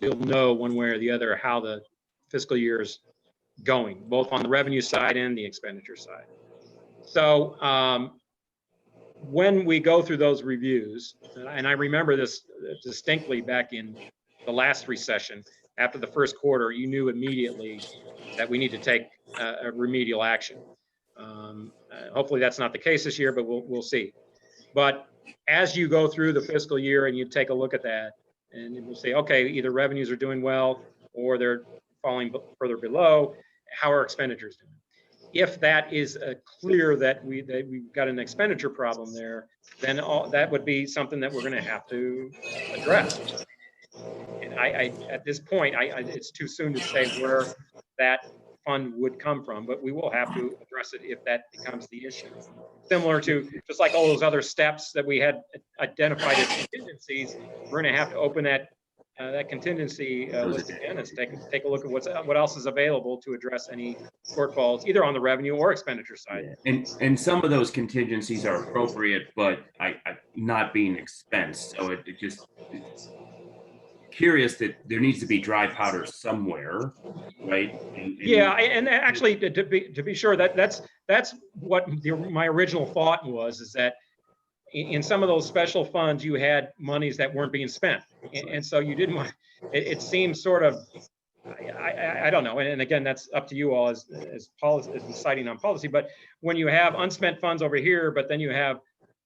you'll know one way or the other how the fiscal year is going, both on the revenue side and the expenditure side. So when we go through those reviews, and I remember this distinctly back in the last recession, after the first quarter, you knew immediately that we need to take a remedial action. Hopefully that's not the case this year, but we'll see. But as you go through the fiscal year and you take a look at that, and we'll say, okay, either revenues are doing well or they're falling further below, how are expenditures doing? If that is clear that we've got an expenditure problem there, then that would be something that we're going to have to address. And at this point, it's too soon to say where that fund would come from, but we will have to address it if that becomes the issue. Similar to, just like all those other steps that we had identified as contingencies, we're going to have to open that contingency list again and take a look at what else is available to address any shortfalls, either on the revenue or expenditure side. And some of those contingencies are appropriate, but I not being expensed. So it just curious that there needs to be dry powder somewhere, right? Yeah, and actually, to be sure, that's what my original thought was, is that in some of those special funds, you had monies that weren't being spent. And so you didn't want, it seems sort of, I don't know. And again, that's up to you all as policy, as deciding on policy. But when you have unspent funds over here, but then you have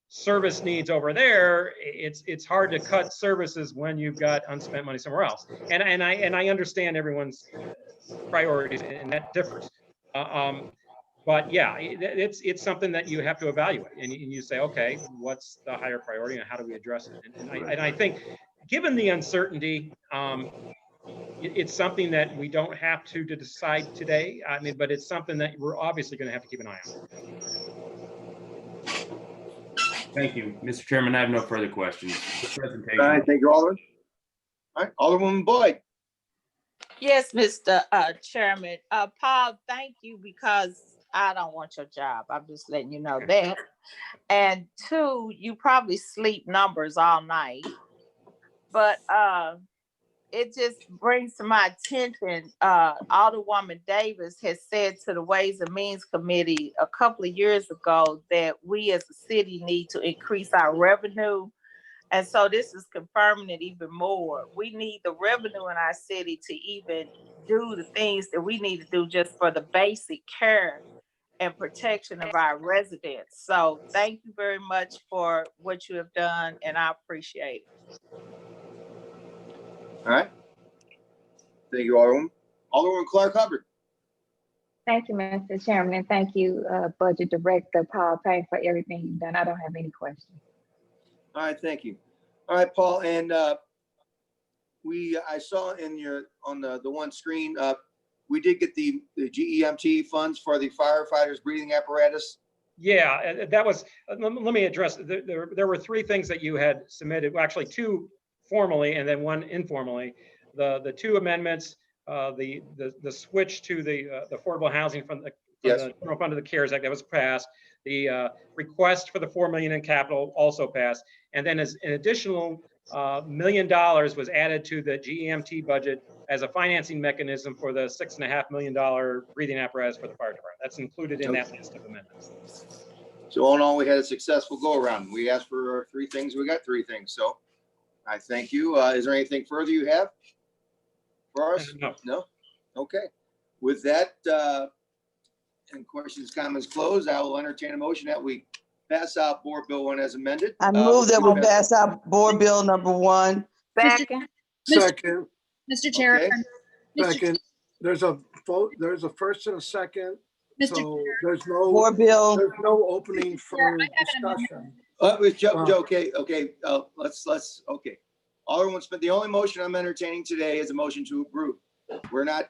service needs over there, it's hard to cut services when you've got unspent money somewhere else. And I understand everyone's priorities, and that differs. But yeah, it's something that you have to evaluate, and you say, okay, what's the higher priority, and how do we address it? And I think, given the uncertainty, it's something that we don't have to decide today. I mean, but it's something that we're obviously going to have to keep an eye on. Thank you, Mr. Chairman. I have no further questions. Presentation. All right, thank you, Alderman. All right, Alderwoman Boyd. Yes, Mr. Chairman. Paul, thank you, because I don't want your job. I'm just letting you know that. And two, you probably sleep numbers all night. But it just brings to my attention, Alderwoman Davis has said to the Ways and Means Committee a couple of years ago that we as a city need to increase our revenue. And so this is confirming it even more. We need the revenue in our city to even do the things that we need to do just for the basic care and protection of our residents. So thank you very much for what you have done, and I appreciate it. All right. Thank you, Alderwoman. Alderwoman Clark Hubbard. Thank you, Mr. Chairman, and thank you, Budget Director Paul Payne, for everything you've done. I don't have any questions. All right, thank you. All right, Paul, and I saw in on the one screen, we did get the GEMT funds for the firefighters' breathing apparatus. Yeah, that was, let me address, there were three things that you had submitted, well, actually two formally and then one informally. The two amendments, the switch to the affordable housing from the General Fund of the CARES Act, that was passed. The request for the $4 million in capital also passed. And then as an additional $1 million was added to the GEMT budget as a financing mechanism for the $6.5 million breathing apparatus for the fire department. That's included in that list of amendments. So all in all, we had a successful go around. We asked for three things, we got three things. So I thank you. Is there anything further you have for us? No? Okay. With that, and questions, comments closed, I will entertain a motion that we pass out Board Bill 1 as amended. I move that we pass out Board Bill number 1. Second. Second. Mr. Chair. Okay. Second. There's a vote. There's a first and a second. Mr. So Chair. there's no Board Bill. There's no opening for I have an discussion. With Joe, okay. Let's okay. Alderman Smith, the only motion I'm entertaining today is a motion to approve. We're not,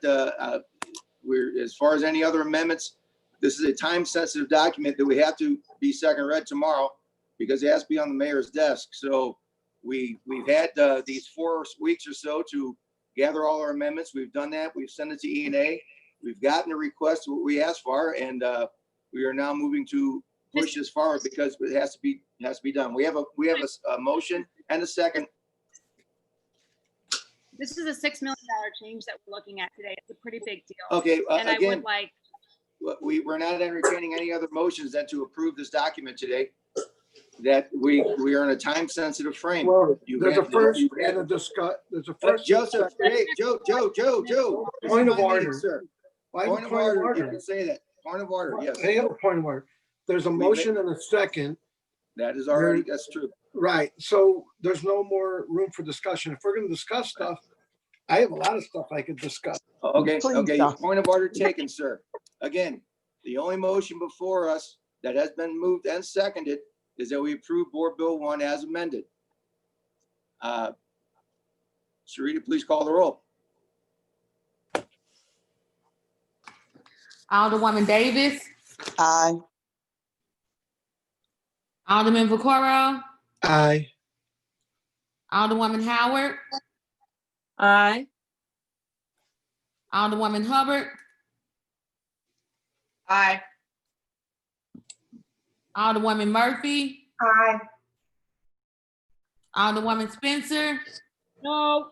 we're, as far as any other amendments, this is a time-sensitive document that we have to be second read tomorrow because it has to be on the mayor's desk. So we've had these 4 weeks or so to gather all our amendments. We've done that. We've sent it to E&A. We've gotten a request what we asked for, and we are now moving to push this forward because it has to be done. We have a motion and a second. This is a $6 million change that we're looking at today. It's a pretty big deal. Okay, and again, I would like. We're not entertaining any other motions than to approve this document today. That we are in a time-sensitive frame. Well, there's a first and a discuss. There's a first. Joseph, hey, Joe. Point of order, sir. Point of order. You can say that. Point of order. Yes. I have a point of order. There's a motion and a second. That is already. That's true. Right. So there's no more room for discussion. If we're going to discuss stuff, I have a lot of stuff I could discuss. Okay. Okay. Point of order taken, sir. Again, the only motion before us that has been moved and seconded is that we approve Board Bill 1 as amended. Sharita, please call the roll. Alderwoman Davis, Aye. Alderman Vaccaro, Aye. Alderwoman Howard, Aye. Alderwoman Hubbard, Aye. Alderwoman Murphy, Aye. Alderwoman Spencer, No.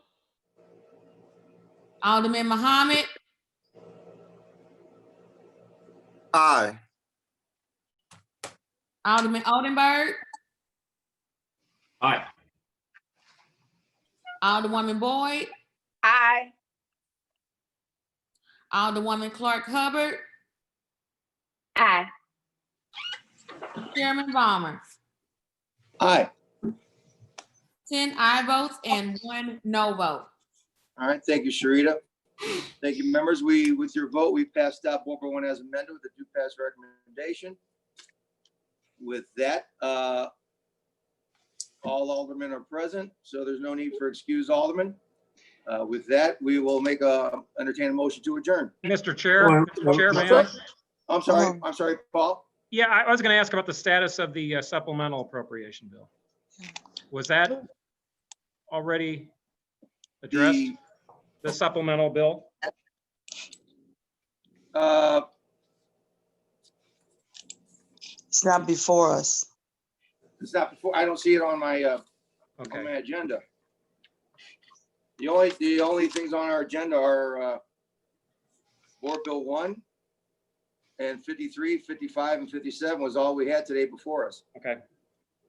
Alderman Muhammad, Aye. Alderman Oldenburg, Aye. Alderwoman Boyd, Aye. Alderwoman Clark Hubbard, Aye. Chairman Vollmer. Aye. 10 aye votes and 1 no vote. All right, thank you, Sharita. Thank you, members. With your vote, we passed out Board Bill 1 as amended with a do pass recommendation. With that, all aldermen are present, so there's no need for excused aldermen. With that, we will entertain a motion to adjourn. Mr. Chair, may I? I'm sorry, Paul. Yeah, I was going to ask about the status of the supplemental appropriation bill. Was that already addressed? The supplemental bill? It's not before us. It's not before, I don't see it on my, on my agenda. The only things on our agenda are, Board Bill 1 and 53, 55, and 57 was all we had today before us. Okay.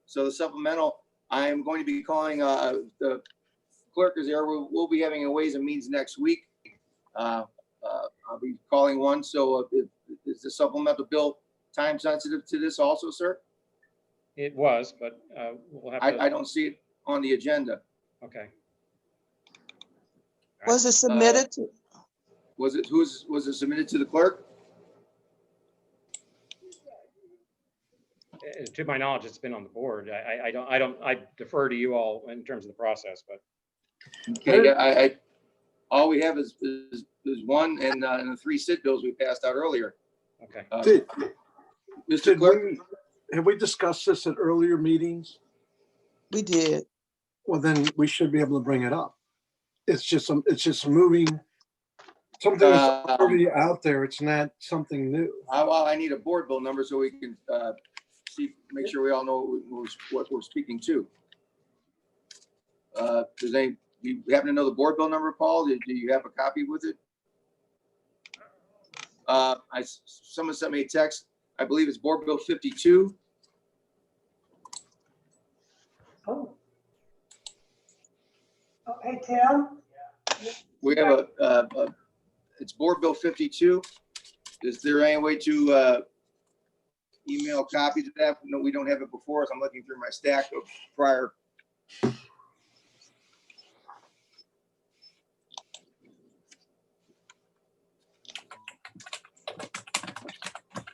So the supplemental, I am going to be calling, the clerk is there. We'll be having a Ways and Means next week. I'll be calling one. So is the supplemental bill time sensitive to this also, sir? It was, but we'll have to. I don't see it on the agenda. Okay. Was it submitted to? Was it submitted to the clerk? To my knowledge, it's been on the board. I defer to you all in terms of the process, but. Okay, I all we have is one and the 3 sit bills we passed out earlier. Okay. Mr. Clerk, have we discussed this at earlier meetings? We did. Well, then we should be able to bring it up. It's just moving something that's already out there. It's not something new. well, I need a board bill number so we can make sure we all know what we're speaking to. You happen to know the board bill number, Paul? Do you have a copy with it? Someone sent me a text. I believe it's Board Bill 52. Oh. Oh, hey, Tim. We have it's Board Bill 52. Is there any way to email a copy to that? No, we don't have it before us. I'm looking through my stack of prior.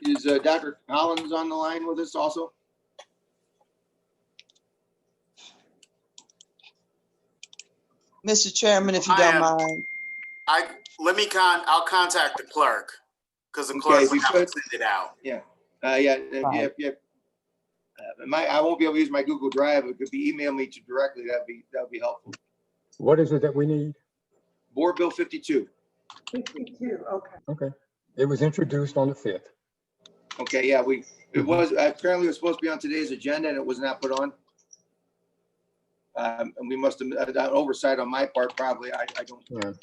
Is Dr. Collins on the line with us also? Mr. Chairman, if you don't mind. I'll contact the clerk because the clerk will have to send it out. Yeah. Yeah. I won't be able to use my Google Drive. It could be email me to directly. That'd be helpful. What is it that we need? Board Bill 52. 52, okay. Okay. It was introduced on the 5th. Okay, yeah, it was apparently it was supposed to be on today's agenda and it was not put on. And we must have done oversight on my part, probably. I don't. Yeah.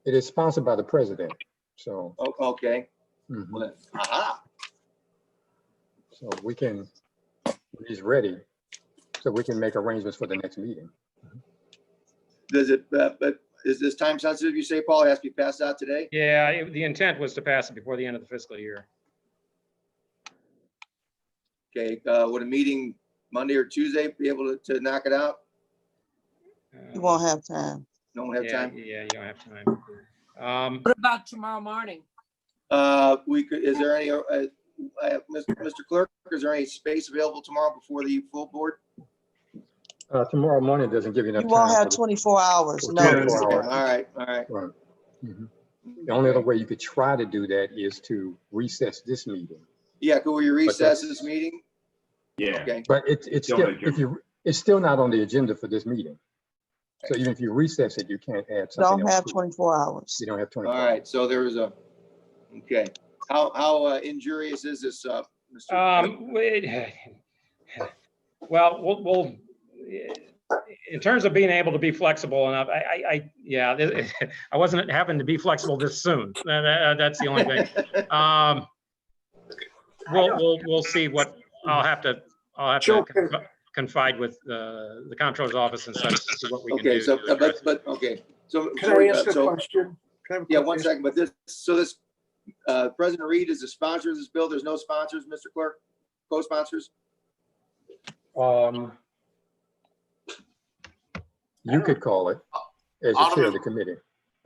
It is sponsored by the president. So. Oh, okay. Mm-hmm. Well, aha. So we can, when he's ready, so we can make arrangements for the next meeting. Does it? But is this time sensitive? You say, Paul, it has to be passed out today? Yeah, the intent was to pass it before the end of the fiscal year. Okay, would a meeting Monday or Tuesday be able to knock it out? You won't have time. Don't have time? Yeah, you don't have time. What about tomorrow morning? We could, is there any, Mr. Clerk, is there any space available tomorrow before the full board? Tomorrow morning doesn't give you enough time. You won't have 24 hours. No. 24 hours. All right. Right. Mm-hmm. The only other way you could try to do that is to recess this meeting. Yeah, could we recess this meeting? Yeah. Okay. But it's still, it's still not on the agenda for this meeting. So even if you recess it, you can't add something Don't else have to it. 24 hours. You don't have 24 All right, so there was a, okay. How injurious is this, Mr.? Well, we'll, in terms of being able to be flexible enough, yeah, I wasn't having to be flexible this soon. That's the only thing. We'll see what I'll have to confide with the comptroller's office and such to see what we can do. Okay, so, but, okay. So, Can I ask a question? Can I have a yeah, quick one question? second, but this, President Reed is the sponsor of this bill. There's no sponsors, Mr. Clerk, co-sponsors? You could call it as the chair of the committee.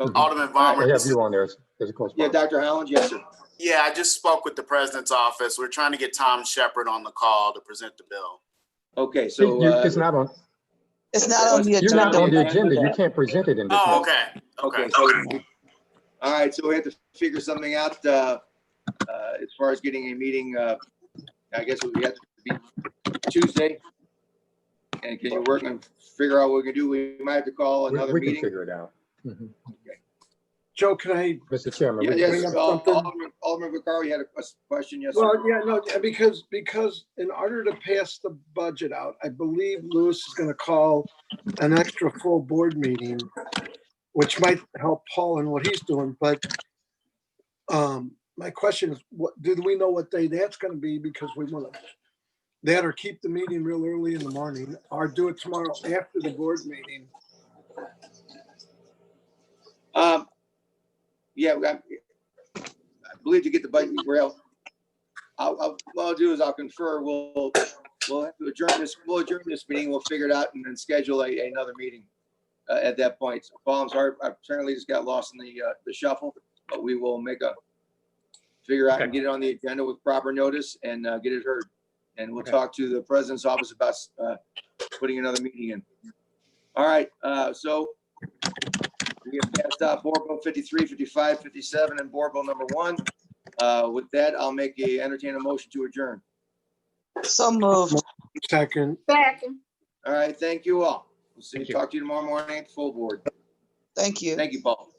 Alderman Vollmer. I have you on there as a co-sponsor. Yeah, Dr. Howland, yes, sir. Yeah, I just spoke with the president's office. We're trying to get Tom Shepard on the call to present the bill. Okay, so. It's not on. It's not on the You're agenda. not on the agenda. You can't present it in this. Oh, meeting. okay. Okay. So, all right, so we have to figure something out as far as getting a meeting. I guess we have to be Tuesday. And can you work on figure out what we can do? We might have to call another We meeting. can figure it out. Okay. Joe, can I? Mr. Chairman. Yeah, we yes, can- Alderman Vaccaro, you had a question, yes? Well, Sir? yeah, no, because in order to pass the budget out, I believe Lewis is going to call an extra full board meeting, which might help Paul in what he's doing. But my question is, what do we know what day that's going to be? Because we want to that or keep the meeting real early in the morning, or do it tomorrow after the board meeting. Yeah, I believe to get the budget rail. What I'll do is I'll confer. We'll have to adjourn this. We'll adjourn this meeting. We'll figure it out and then schedule another meeting at that point. So, Paul, I'm sorry. I apparently just got lost in the shuffle, but we will figure out and get it on the agenda with proper notice and get it heard. And we'll talk to the president's office about putting another meeting in. All right. So we have passed out Board Bill 53, 55, 57, and Board Bill number 1. With that, I'll entertain a motion to adjourn. So moved. Second. All right. Thank you all. We'll talk to you tomorrow morning at the full board. Thank you. Thank you, Paul.